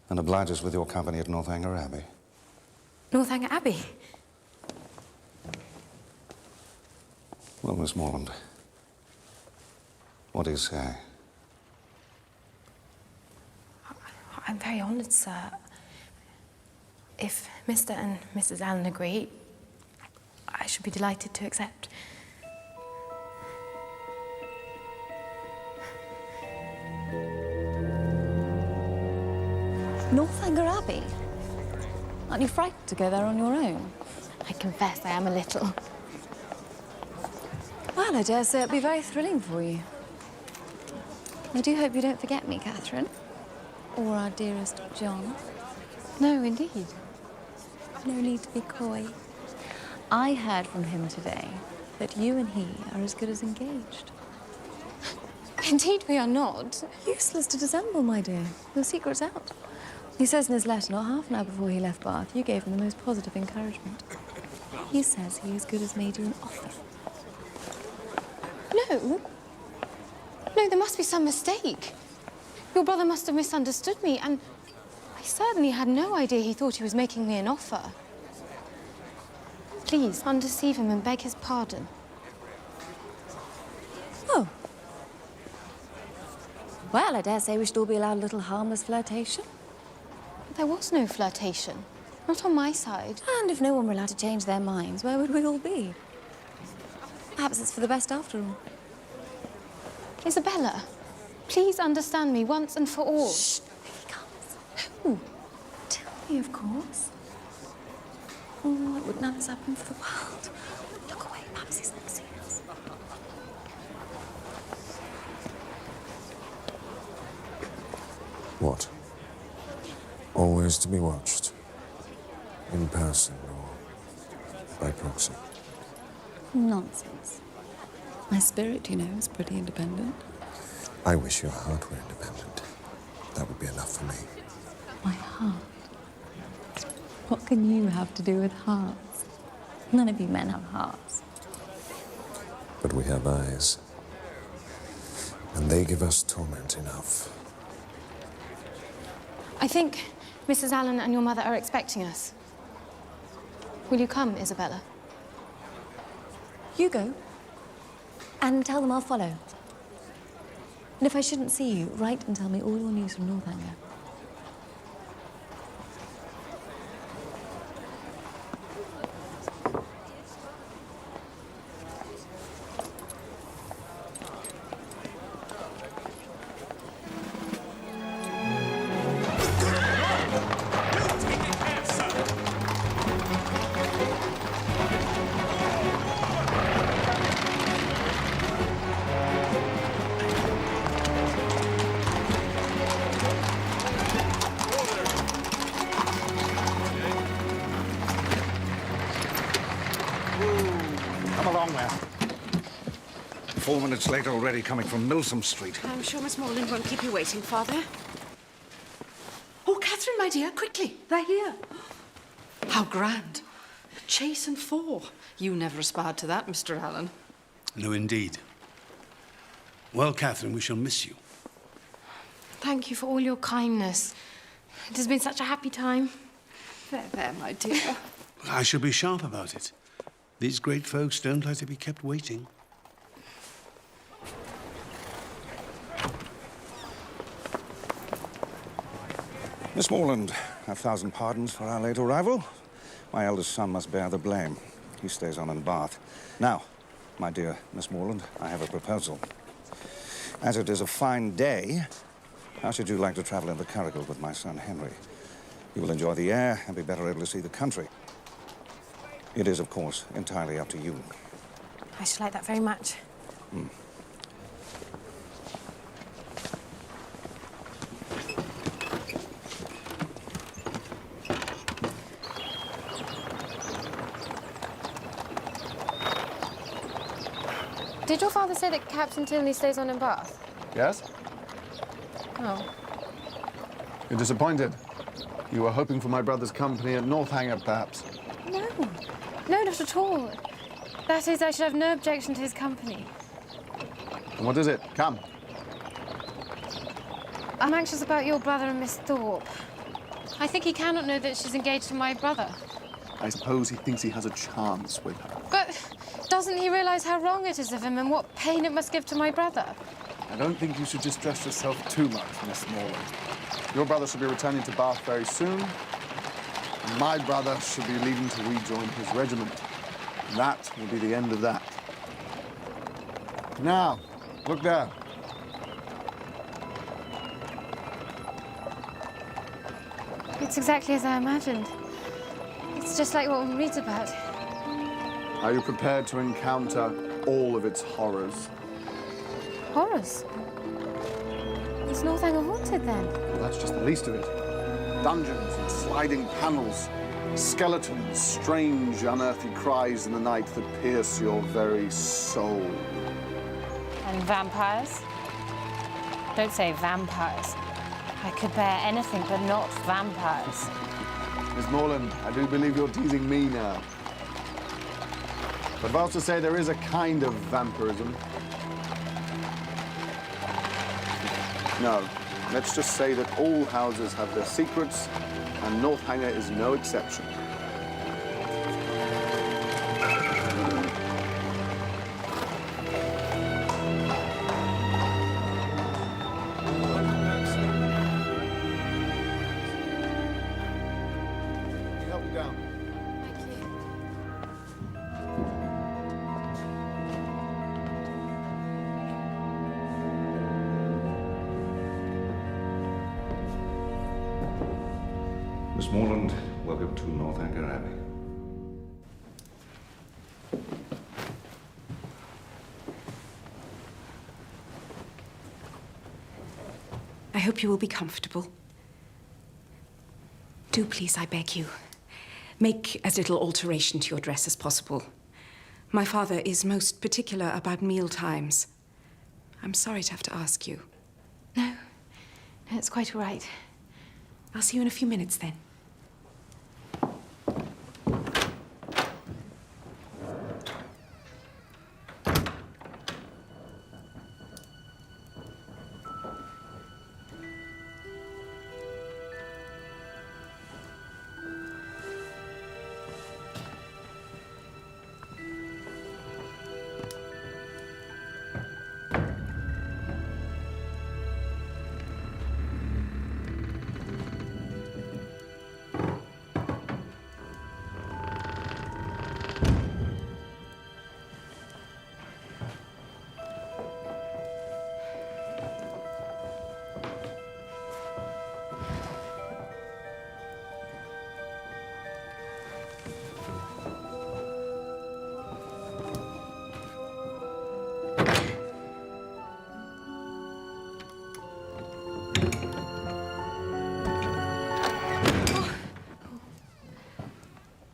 and oblige us with your company at Northanger Abbey? Northanger Abbey? Well, Miss Morland, what do you say? I'm very honoured, sir. If Mr. and Mrs. Allen agree, I should be delighted to accept. Northanger Abbey? Aren't you frightened to go there on your own? I confess I am a little. Well, I dare say it'll be very thrilling for you. I do hope you don't forget me, Catherine. Or our dearest John. No, indeed. No need to be coy. I heard from him today that you and he are as good as engaged. Indeed we are not. Useless to dissemble, my dear. Your secret's out. He says in his letter, not half an hour before he left Bath, you gave him the most positive encouragement. He says he as good as made you an offer. No. No, there must be some mistake. Your brother must have misunderstood me, and I certainly had no idea he thought he was making me an offer. Please, undeceive him and beg his pardon. Oh. Well, I dare say we should all be allowed a little harmless flirtation. There was no flirtation. Not on my side. And if no one were allowed to change their minds, where would we all be? Perhaps it's for the best after all. Isabella, please understand me once and for all. Shh, here he comes. Who? Tell me, of course. Oh, I wouldn't have this happen for the world. Look away, perhaps he's not seen us. What? Always to be watched? In person or by proxy? Nonsense. My spirit, you know, is pretty independent. I wish your heart were independent. That would be enough for me. My heart? What can you have to do with hearts? None of you men have hearts. But we have eyes. And they give us torment enough. I think Mrs. Allen and your mother are expecting us. Will you come, Isabella? You go. And tell them I'll follow. And if I shouldn't see you, write and tell me all your news from Northanger. Come along there. 4 minutes late already, coming from Milsom Street. I'm sure Miss Morland won't keep you waiting, Father. Oh, Catherine, my dear, quickly. They're here. How grand. A chase and 4. You never aspired to that, Mr. Allen. No, indeed. Well, Catherine, we shall miss you. Thank you for all your kindness. It has been such a happy time. There, my dear. I shall be sharp about it. These great folks don't like to be kept waiting. Miss Morland, 1,000 pardons for our late arrival. My eldest son must bear the blame. He stays on in Bath. Now, my dear Miss Morland, I have a proposal. As it is a fine day, how should you like to travel in the curricle with my son Henry? You will enjoy the air and be better able to see the country. It is, of course, entirely up to you. I should like that very much. Did your father say that Captain Tinley stays on in Bath? Yes? Oh. You're disappointed? You were hoping for my brother's company at Northanger, perhaps? No. No, not at all. That is, I should have no objection to his company. And what is it? Come. I'm anxious about your brother and Miss Thorpe. I think he cannot know that she's engaged to my brother. I suppose he thinks he has a chance with her. But Doesn't he realise how wrong it is of him and what pain it must give to my brother? I don't think you should distress yourself too much, Miss Morland. Your brother should be returning to Bath very soon, and my brother should be leaving to rejoin his regiment. And that will be the end of that. Now, look there. It's exactly as I imagined. It's just like what one reads about. Are you prepared to encounter all of its horrors? Horrors? Is Northanger haunted, then? Well, that's just the least of it. Dungeons and sliding panels, skeletons, strange, unearthly cries in the night that pierce your very soul. And vampires? Don't say vampires. I could bear anything but not vampires. Miss Morland, I do believe you're teasing me now. But if I was to say there is a kind of vampirism... No, let's just say that all houses have their secrets, and Northanger is no exception. Miss Morland, welcome to Northanger Abbey. I hope you will be comfortable. Do please, I beg you, make as little alteration to your dress as possible. My father is most particular about meal times. I'm sorry to have to ask you. No, it's quite all right. I'll see you in a few minutes, then.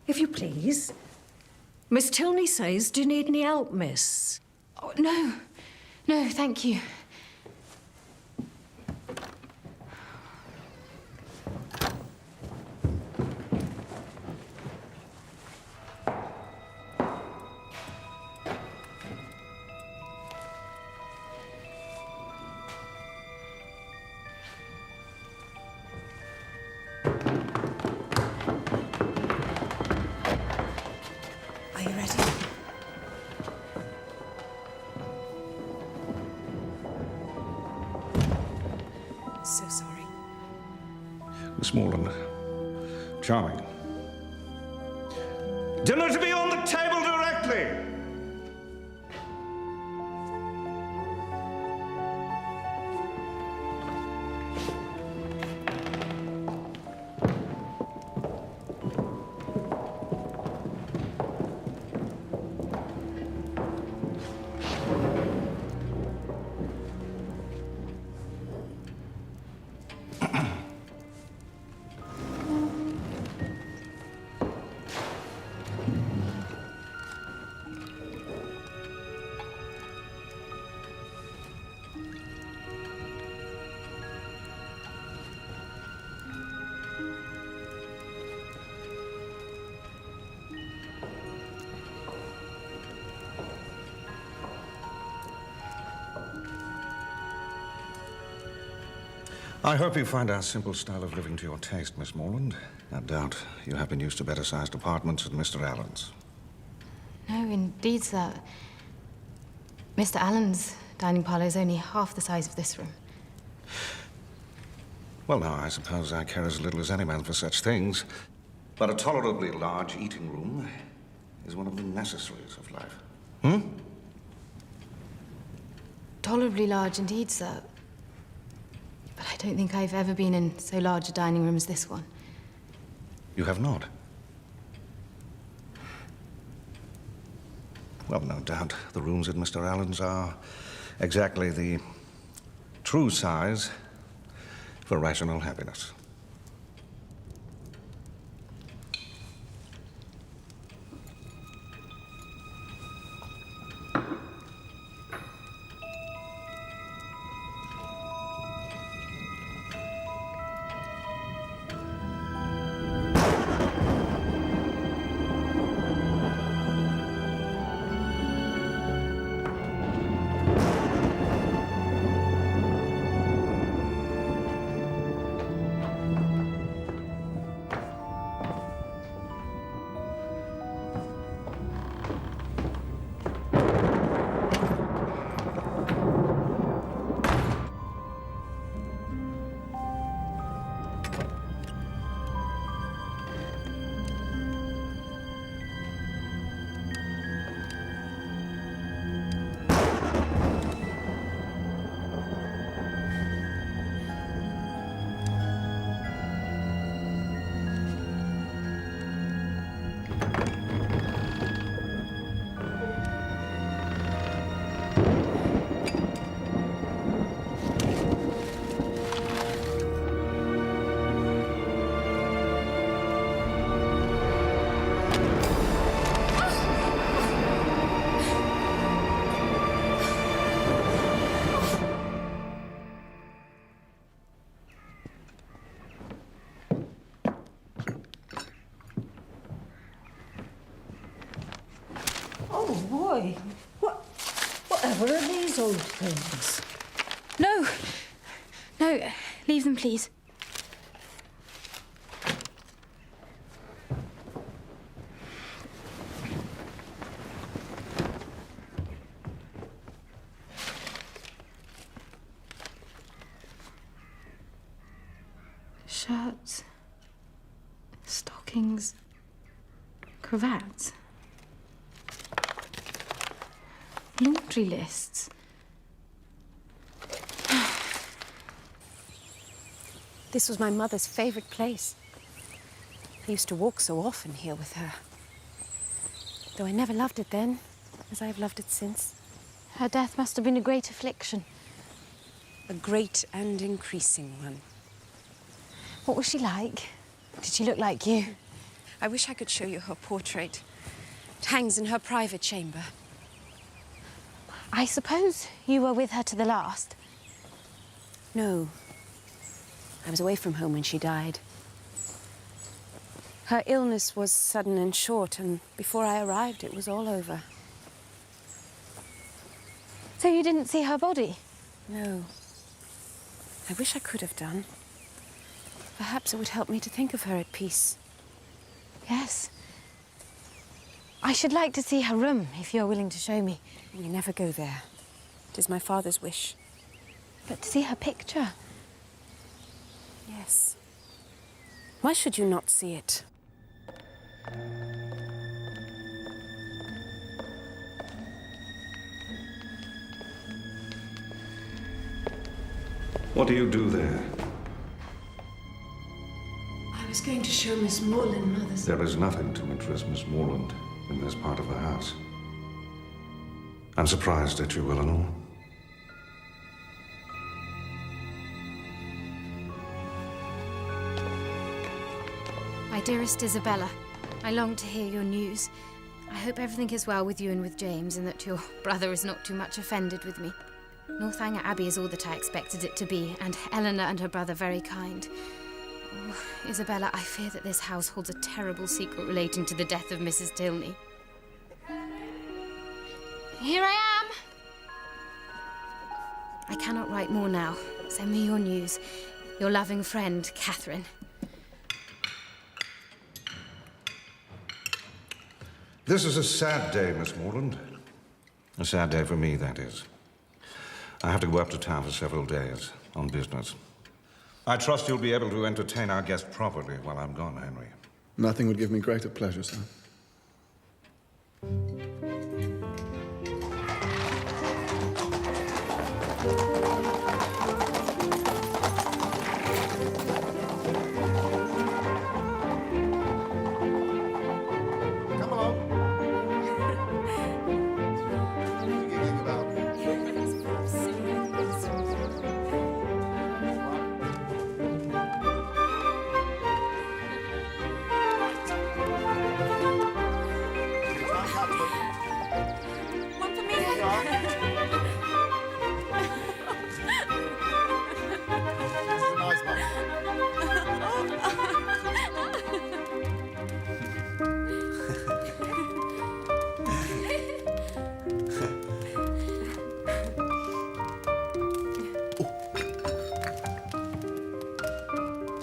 If you please. Miss Tilney says, do you need any help, miss? Oh, no. No, thank you. Are you ready? So sorry. Miss Morland, charming. Dinner to be on the table directly! I hope you find our simple style of living to your taste, Miss Morland. No doubt you have been used to better-sized apartments at Mr. Allen's. No, indeed, sir. Mr. Allen's dining parlour is only half the size of this room. Well, now, I suppose I care as little as any man for such things. But a tolerably large eating room is one of the necessaries of life. Hmm? Tolerably large indeed, sir. But I don't think I've ever been in so large a dining room as this one. You have not? Well, no doubt the rooms at Mr. Allen's are exactly the true size for rational happiness. Oh, boy. Whatever are these old things? No! No, leave them, please. Shirts, stockings, cravats. Laundry lists. This was my mother's favourite place. I used to walk so often here with her. Though I never loved it then, as I have loved it since. Her death must have been a great affliction. A great and increasing one. What was she like? Did she look like you? I wish I could show you her portrait. It hangs in her private chamber. I suppose you were with her to the last? No. I was away from home when she died. Her illness was sudden and short, and before I arrived, it was all over. So you didn't see her body? No. I wish I could have done. Perhaps it would help me to think of her at peace. Yes. I should like to see her room, if you're willing to show me. We never go there. It is my father's wish. But to see her picture? Yes. Why should you not see it? What do you do there? I was going to show Miss Morland Mother's... There is nothing to interest Miss Morland in this part of the house. I'm surprised at you, Eleanor. My dearest Isabella, I long to hear your news. I hope everything is well with you and with James, and that your brother is not too much offended with me. Northanger Abbey is all that I expected it to be, and Eleanor and her brother very kind. Oh, Isabella, I fear that this house holds a terrible secret relating to the death of Mrs. Tilney. Here I am! I cannot write more now. Send me your news. Your loving friend, Catherine. This is a sad day, Miss Morland. A sad day for me, that is. I have to go up to town for several days on business. I trust you'll be able to entertain our guest properly while I'm gone, Henry. Nothing would give me greater pleasure, sir.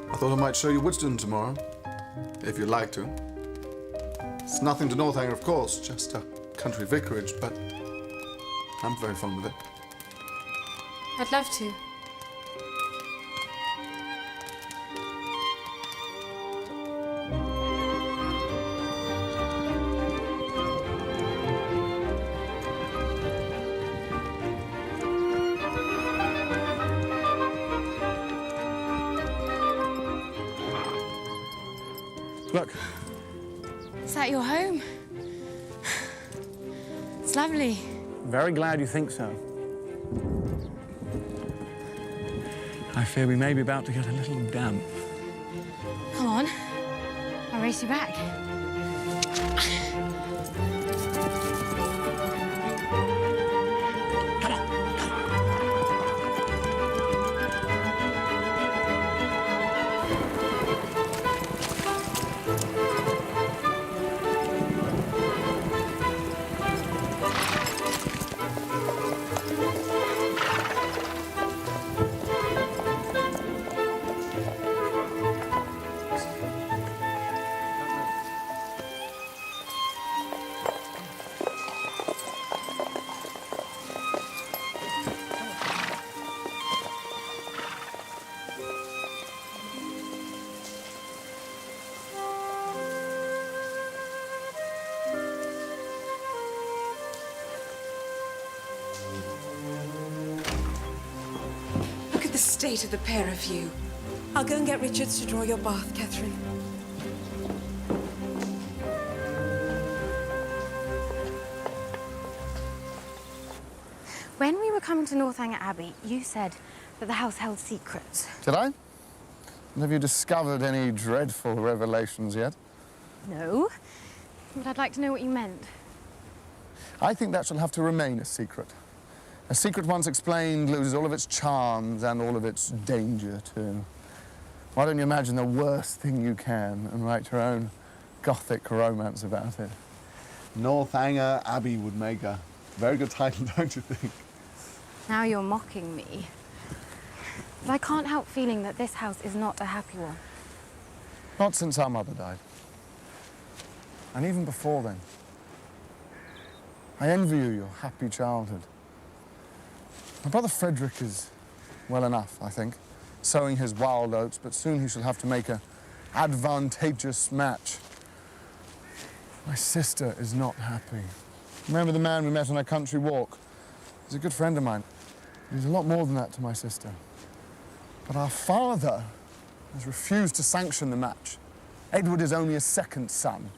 I thought I might show you Woodston tomorrow, if you'd like to. It's nothing to Northanger, of course, just a country vicarage, but I'm very fond of it. I'd love to. Look. Is that your home? It's lovely. Very glad you think so. I fear we may be about to get a little damp. Come on. I'll race you back. The state of the pair of you. I'll go and get Richards to draw your bath, Catherine. When we were coming to Northanger Abbey, you said that the house held secrets. Did I? And have you discovered any dreadful revelations yet? No, but I'd like to know what you meant. I think that shall have to remain a secret. A secret once explained loses all of its charms and all of its danger, too. Why don't you imagine the worst thing you can and write your own Gothic romance about it? Northanger Abbey would make a very good title, don't you think? Now you're mocking me. But I can't help feeling that this house is not a happy one. Not since our mother died. And even before then. I envy you your happy childhood. My brother Frederick is well enough, I think, sowing his wild oats, but soon he shall have to make an advantageous match. My sister is not happy. Remember the man we met on a country walk? He's a good friend of mine. He's a lot more than that to my sister. But our father has refused to sanction the match. Edward is only a second son,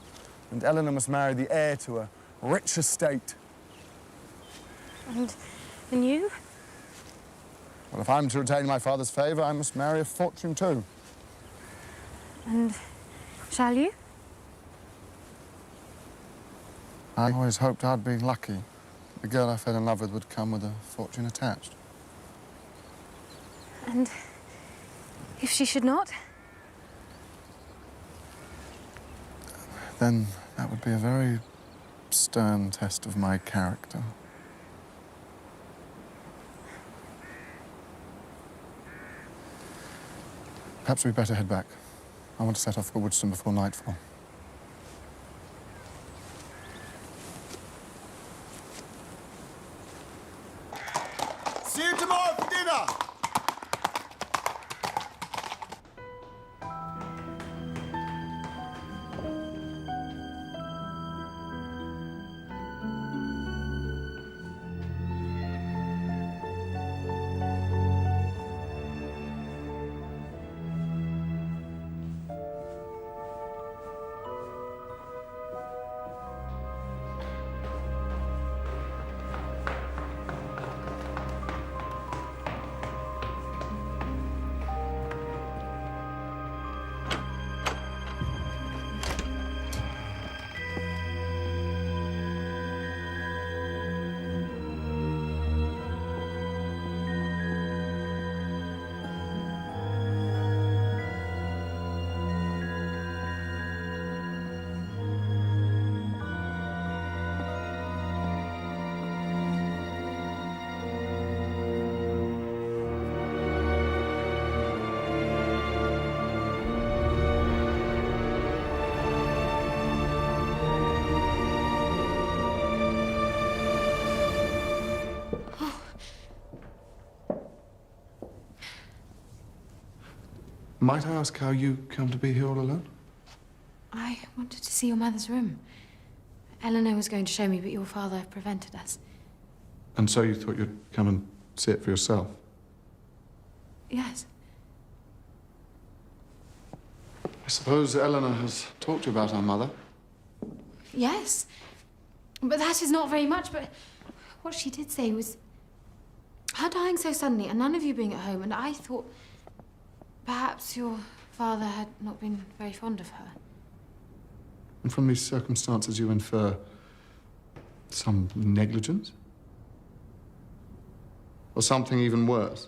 and Eleanor must marry the heir to a rich estate. And you? Well, if I'm to retain my father's favour, I must marry a fortune too. And shall you? I always hoped I'd be lucky. The girl I fell in love with would come with a fortune attached. And if she should not? Then that would be a very stern test of my character. Perhaps we'd better head back. I want to set off for Woodston before nightfall. winner! Might I ask how you come to be here all alone? I wanted to see your mother's room. Eleanor was going to show me, but your father prevented us. And so you thought you'd come and see it for yourself? Yes. I suppose Eleanor has talked to you about our mother? Yes. But that is not very much, but what she did say was her dying so suddenly and none of you being at home, and I thought perhaps your father had not been very fond of her. And from these circumstances you infer some negligence? Or something even worse?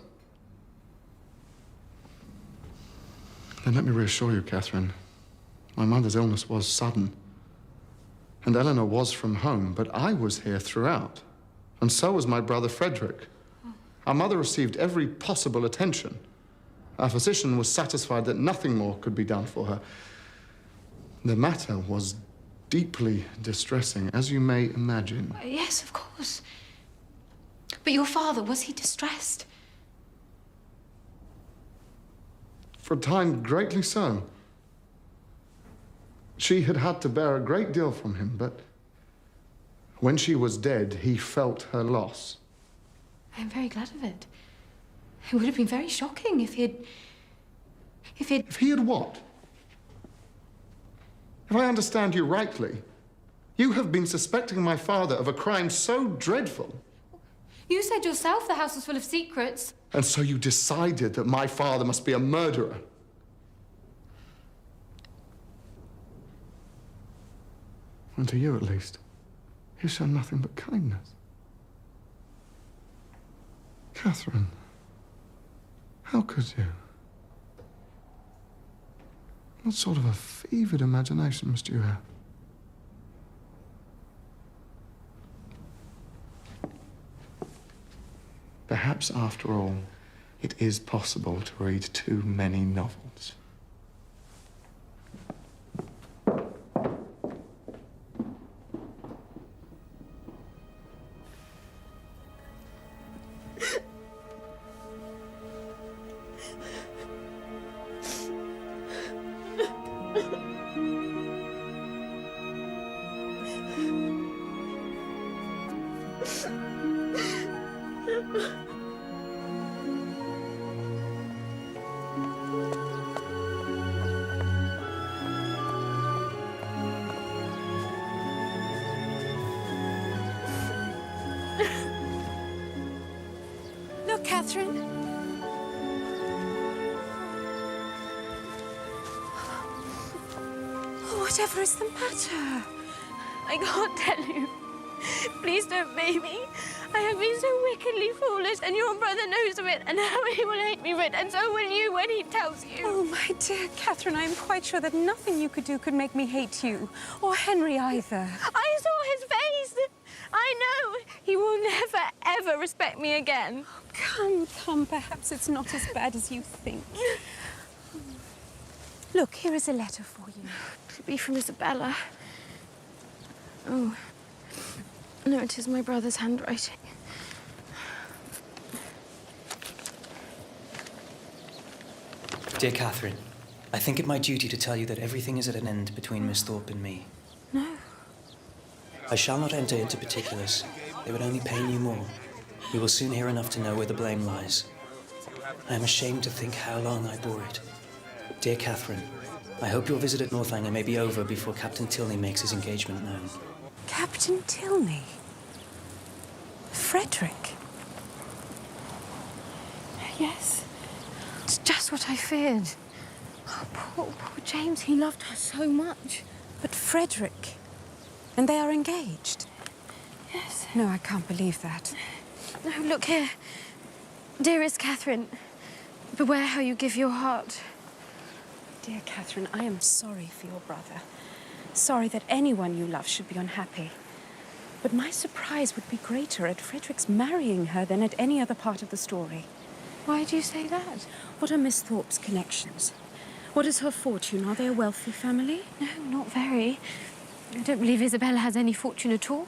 Then let me reassure you, Catherine. My mother's illness was sudden. And Eleanor was from home, but I was here throughout. And so was my brother Frederick. Our mother received every possible attention. Our physician was satisfied that nothing more could be done for her. The matter was deeply distressing, as you may imagine. Yes, of course. But your father, was he distressed? For a time, greatly so. She had had to bear a great deal from him, but when she was dead, he felt her loss. I'm very glad of it. It would have been very shocking if he had... If he had what? If I understand you rightly, you have been suspecting my father of a crime so dreadful. You said yourself the house was full of secrets. And so you decided that my father must be a murderer. And to you, at least, he's shown nothing but kindness. Catherine, how could you? What sort of a fevered imagination must you have? Perhaps, after all, it is possible to read too many novels. Look, Catherine. Whatever is the matter? I can't tell you. Please don't make me. I have been so wickedly foolish, and your brother knows of it, and now he will hate me for it, and so will you when he tells you. Oh, my dear Catherine, I am quite sure that nothing you could do could make me hate you, or Henry either. I saw his face. I know. He will never, ever respect me again. Oh, come, perhaps it's not as bad as you think. Look, here is a letter for you. It'll be from Isabella. Oh. No, it is my brother's handwriting. Dear Catherine, I think it my duty to tell you that everything is at an end between Miss Thorpe and me. No. I shall not enter into particulars. They would only pain you more. You will soon hear enough to know where the blame lies. I am ashamed to think how long I bore it. Dear Catherine, I hope your visit at Northanger may be over before Captain Tilney makes his engagement known. Captain Tilney? Frederick? Yes. It's just what I feared. Oh, poor James, he loved her so much. But Frederick? And they are engaged? Yes. No, I can't believe that. No, look here. Dearest Catherine, beware how you give your heart. Dear Catherine, I am sorry for your brother. Sorry that anyone you love should be unhappy. But my surprise would be greater at Frederick's marrying her than at any other part of the story. Why do you say that? What are Miss Thorpe's connections? What is her fortune? Are they a wealthy family? No, not very. I don't believe Isabella has any fortune at all.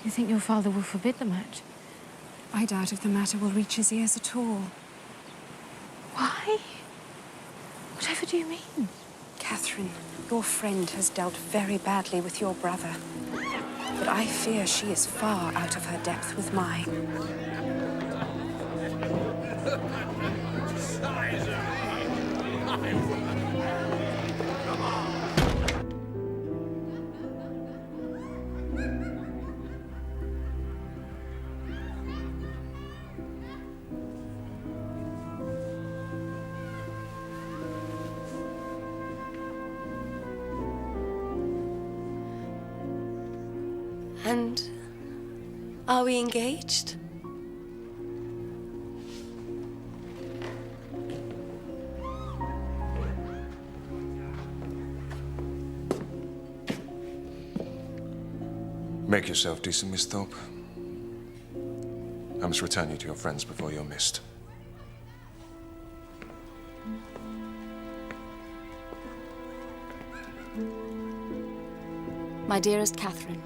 You think your father will forbid the match? I doubt if the matter will reach his ears at all. Why? Whatever do you mean? Catherine, your friend has dealt very badly with your brother. But I fear she is far out of her depth with mine. And are we engaged? Make yourself decent, Miss Thorpe. I must return you to your friends before you're missed. My dearest Catherine,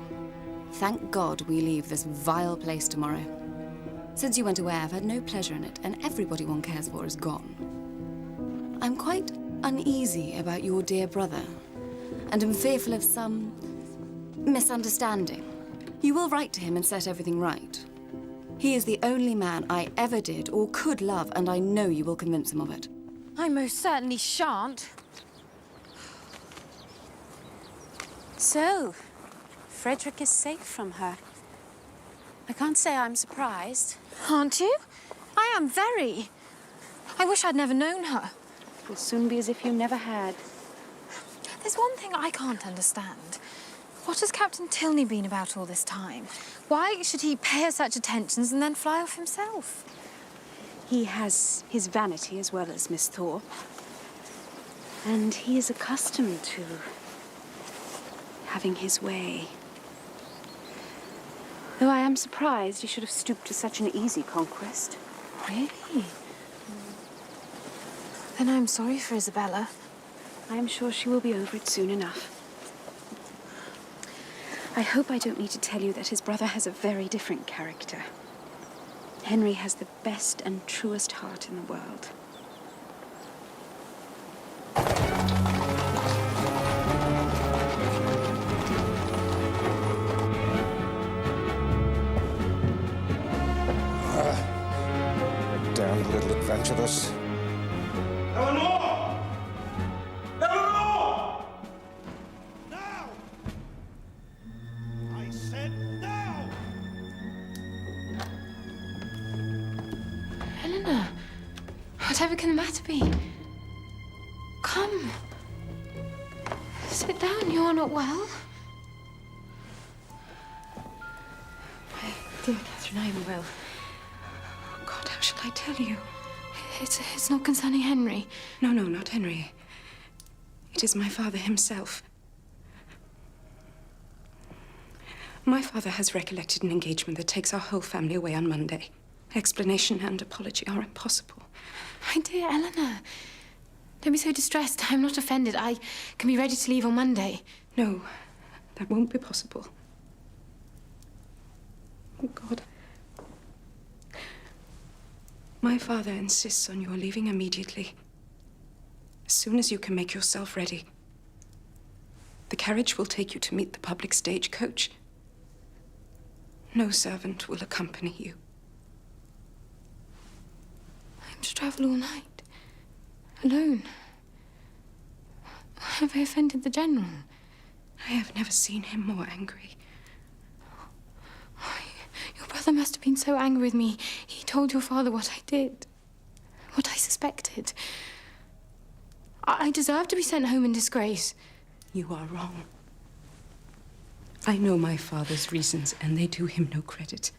thank God we leave this vile place tomorrow. Since you went away, I've had no pleasure in it, and everybody one cares for is gone. I'm quite uneasy about your dear brother, and am fearful of some misunderstanding. You will write to him and set everything right. He is the only man I ever did or could love, and I know you will convince him of it. I most certainly shan't. So, Frederick is safe from her. I can't say I'm surprised. Aren't you? I am very. I wish I'd never known her. It will soon be as if you never had. There's one thing I can't understand. What has Captain Tilney been about all this time? Why should he pay her such attentions and then fly off himself? He has his vanity as well as Miss Thorpe. And he is accustomed to having his way. Though I am surprised he should have stooped to such an easy conquest. Really? Then I'm sorry for Isabella. I am sure she will be over it soon enough. I hope I don't need to tell you that his brother has a very different character. Henry has the best and truest heart in the world. Damned little adventuress. Eleanor! Eleanor! Now! I said now! Eleanor, whatever can the matter be? Come. Sit down, you are not well. Dear Catherine, I am well. God, how shall I tell you? It's not concerning Henry. No, not Henry. It is my father himself. My father has recollected an engagement that takes our whole family away on Monday. Explanation and apology are impossible. My dear Eleanor, don't be so distressed. I'm not offended. I can be ready to leave on Monday. No, that won't be possible. Oh, God. My father insists on your leaving immediately. As soon as you can make yourself ready, the carriage will take you to meet the public stagecoach. No servant will accompany you. I'm to travel all night. Alone. Have I offended the General? I have never seen him more angry. Your brother must have been so angry with me. He told your father what I did. What I suspected. I deserve to be sent home in disgrace. You are wrong. I know my father's reasons, and they do him no credit.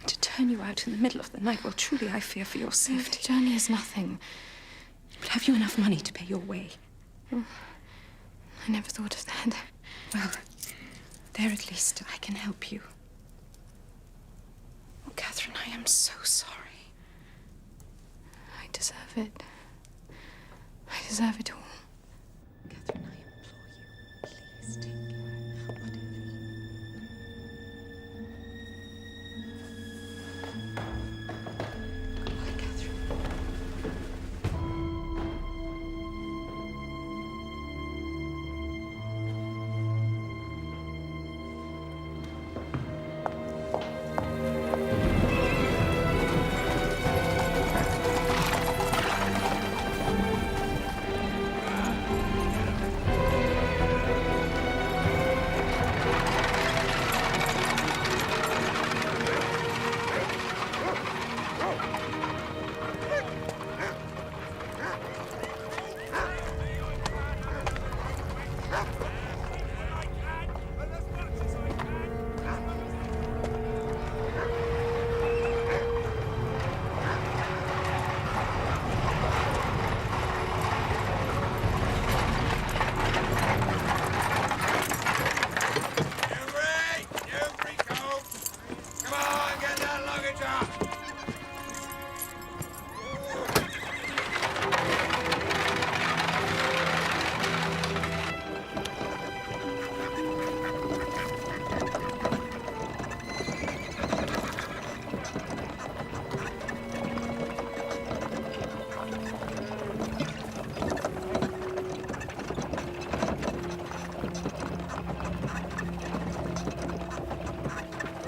To turn you out in the middle of the night, well, truly, I fear for your safety. The journey is nothing. But have you enough money to pay your way? I never thought of that. Well, there at least I can help you. Oh, Catherine, I am so sorry. I deserve it. I deserve it all. Catherine, I implore you, please take care. Whatever Goodbye, Catherine.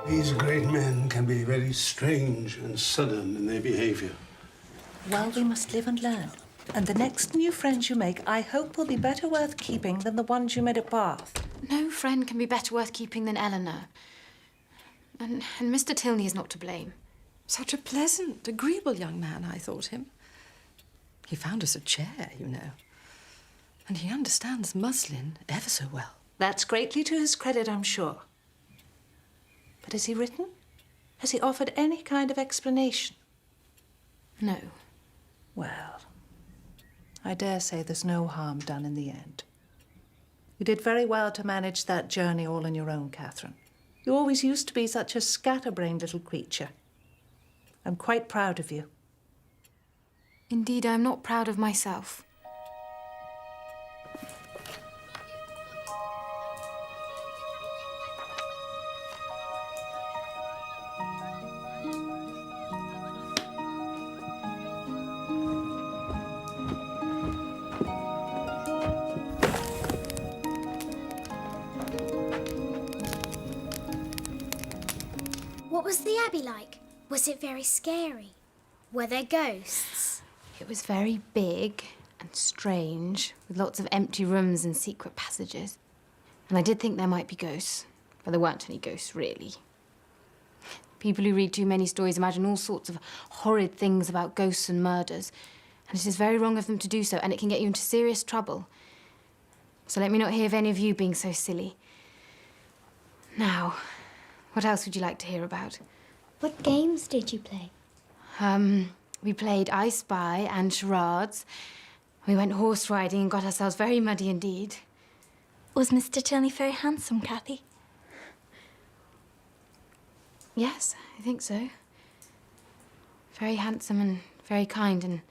These great men can be very strange and sudden in their behavior. Well, we must live and learn. And the next new friends you make, I hope, will be better worth keeping than the ones you made at Bath. No friend can be better worth keeping than Eleanor. And Mr. Tilney is not to blame. Such a pleasant, agreeable young man, I thought him. He found us a chair, you know. And he understands muslin ever so well. That's greatly to his credit, I'm sure. But has he written? Has he offered any kind of explanation? No. Well, I dare say there's no harm done in the end. You did very well to manage that journey all on your own, Catherine. You always used to be such a scatterbrained little creature. I'm quite proud of you. Indeed, I'm not proud of myself. What was the Abbey like? Was it very scary? Were there ghosts? It was very big and strange, with lots of empty rooms and secret passages. And I did think there might be ghosts, but there weren't any ghosts, really. People who read too many stories imagine all sorts of horrid things about ghosts and murders, and it is very wrong of them to do so, and it can get you into serious trouble. So let me not hear of any of you being so silly. Now, what else would you like to hear about? What games did you play? We played I Spy and charades. We went horse riding and got ourselves very muddy indeed. Was Mr. Tilney very handsome, Cathy? Yes, I think so. Very handsome and very kind and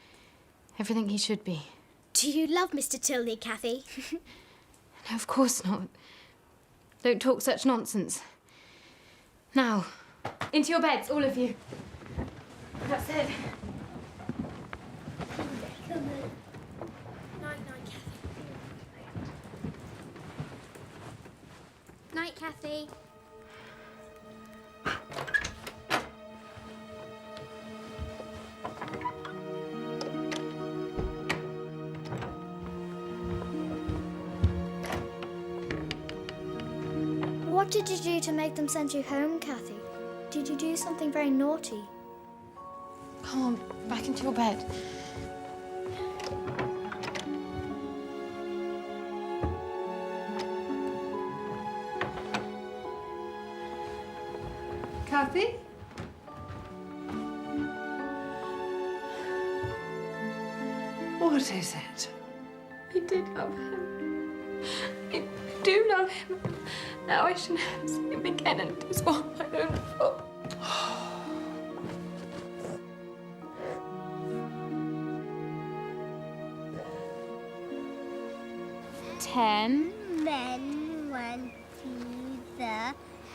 everything he should be. Do you love Mr. Tilney, Cathy? No, of course not. Don't talk such nonsense. Now, into your beds, all of you. That's it. Night, Cathy. What did you do to make them send you home, Cathy? Did you do something very naughty? Come on, back into your bed. Cathy? What is it? I did love him. I do love him. Now I should never see him again, and it is all my own fault. 10 men went to the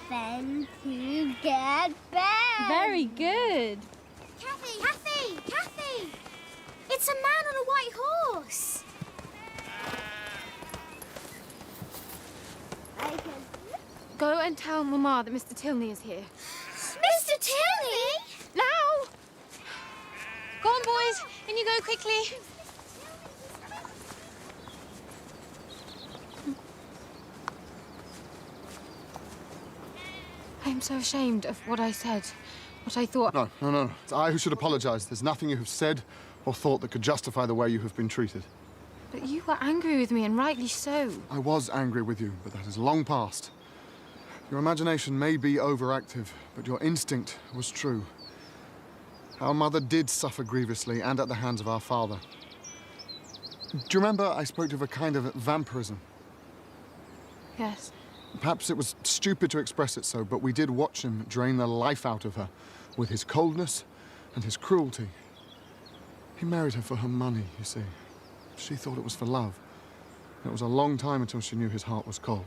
fen to get back. Very good. Cathy! Cathy! Cathy! It's a man on a white horse. Go and tell Mamma that Mr. Tilney is here. Mr. Tilney? Now! Go on, boys. In you go quickly. I'm so ashamed of what I said, what I thought. No. It's I who should apologize. There's nothing you have said or thought that could justify the way you have been treated. But you were angry with me, and rightly so. I was angry with you, but that is long past. Your imagination may be overactive, but your instinct was true. Our mother did suffer grievously, and at the hands of our father. Do you remember I spoke of a kind of vampirism? Yes. Perhaps it was stupid to express it so, but we did watch him drain the life out of her with his coldness and his cruelty. He married her for her money, you see. She thought it was for love. It was a long time until she knew his heart was cold.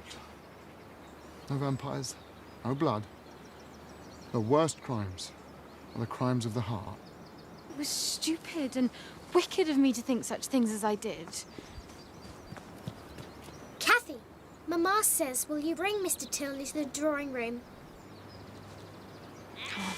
No vampires, no blood. The worst crimes are the crimes of the heart. It was stupid and wicked of me to think such things as I did. Cathy, Mamma says, will you bring Mr. Tilney to the drawing room? Come on.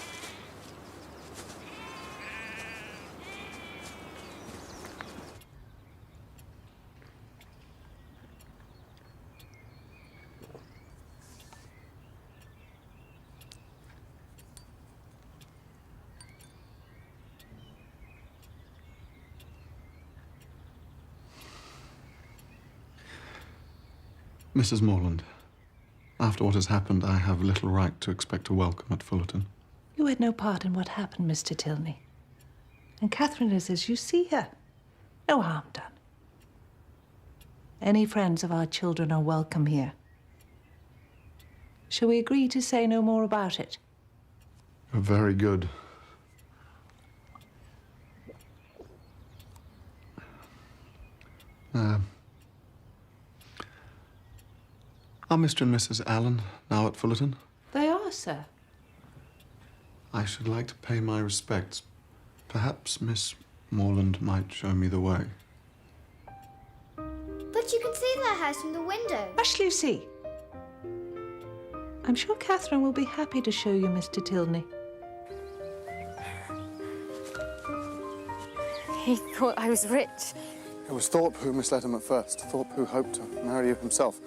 Mrs. Morland, after what has happened, I have little right to expect a welcome at Fullerton. You had no part in what happened, Mr. Tilney. And Catherine is as you see her. No harm done. Any friends of our children are welcome here. Shall we agree to say no more about it? Very good. Are Mr. and Mrs. Allen now at Fullerton? They are, sir. I should like to pay my respects. Perhaps Miss Morland might show me the way. But you can see their house from the window. Hush, Lucy. I'm sure Catherine will be happy to show you Mr. Tilney. He thought I was rich. It was Thorpe who misled him at first. Thorpe who hoped to marry you himself.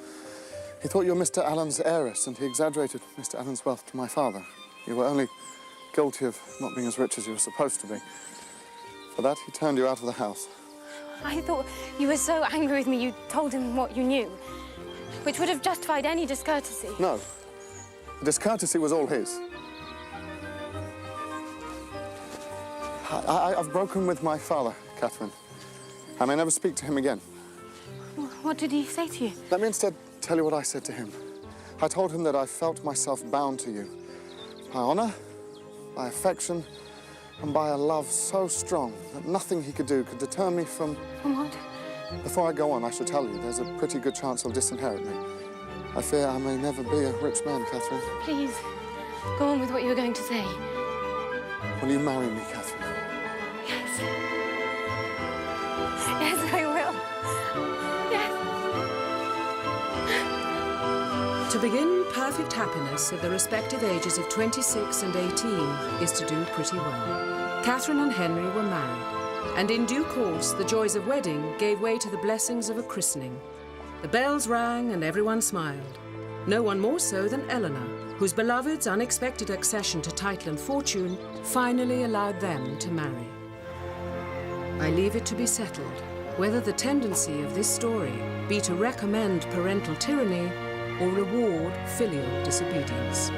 He thought you were Mr. Allen's heiress, and he exaggerated Mr. Allen's wealth to my father. You were only guilty of not being as rich as you were supposed to be. For that, he turned you out of the house. I thought you were so angry with me you told him what you knew, which would have justified any discourtesy. No. The discourtesy was all his. I've broken with my father, Catherine. I may never speak to him again. What did he say to you? Let me instead tell you what I said to him. I told him that I felt myself bound to you. By honour, by affection, and by a love so strong that nothing he could do could deter me from... From what? Before I go on, I shall tell you, there's a pretty good chance he'll disinherit me. I fear I may never be a rich man, Catherine. Please, go on with what you were going to say. Will you marry me, Catherine? Yes. Yes, I will. Yes. To begin perfect happiness at the respective ages of 26 and 18 is to do pretty well. Catherine and Henry were married, and in due course the joys of wedding gave way to the blessings of a christening. The bells rang and everyone smiled. No one more so than Eleanor, whose beloved's unexpected accession to title and fortune finally allowed them to marry. I leave it to be settled whether the tendency of this story be to recommend parental tyranny or reward filial disobedience.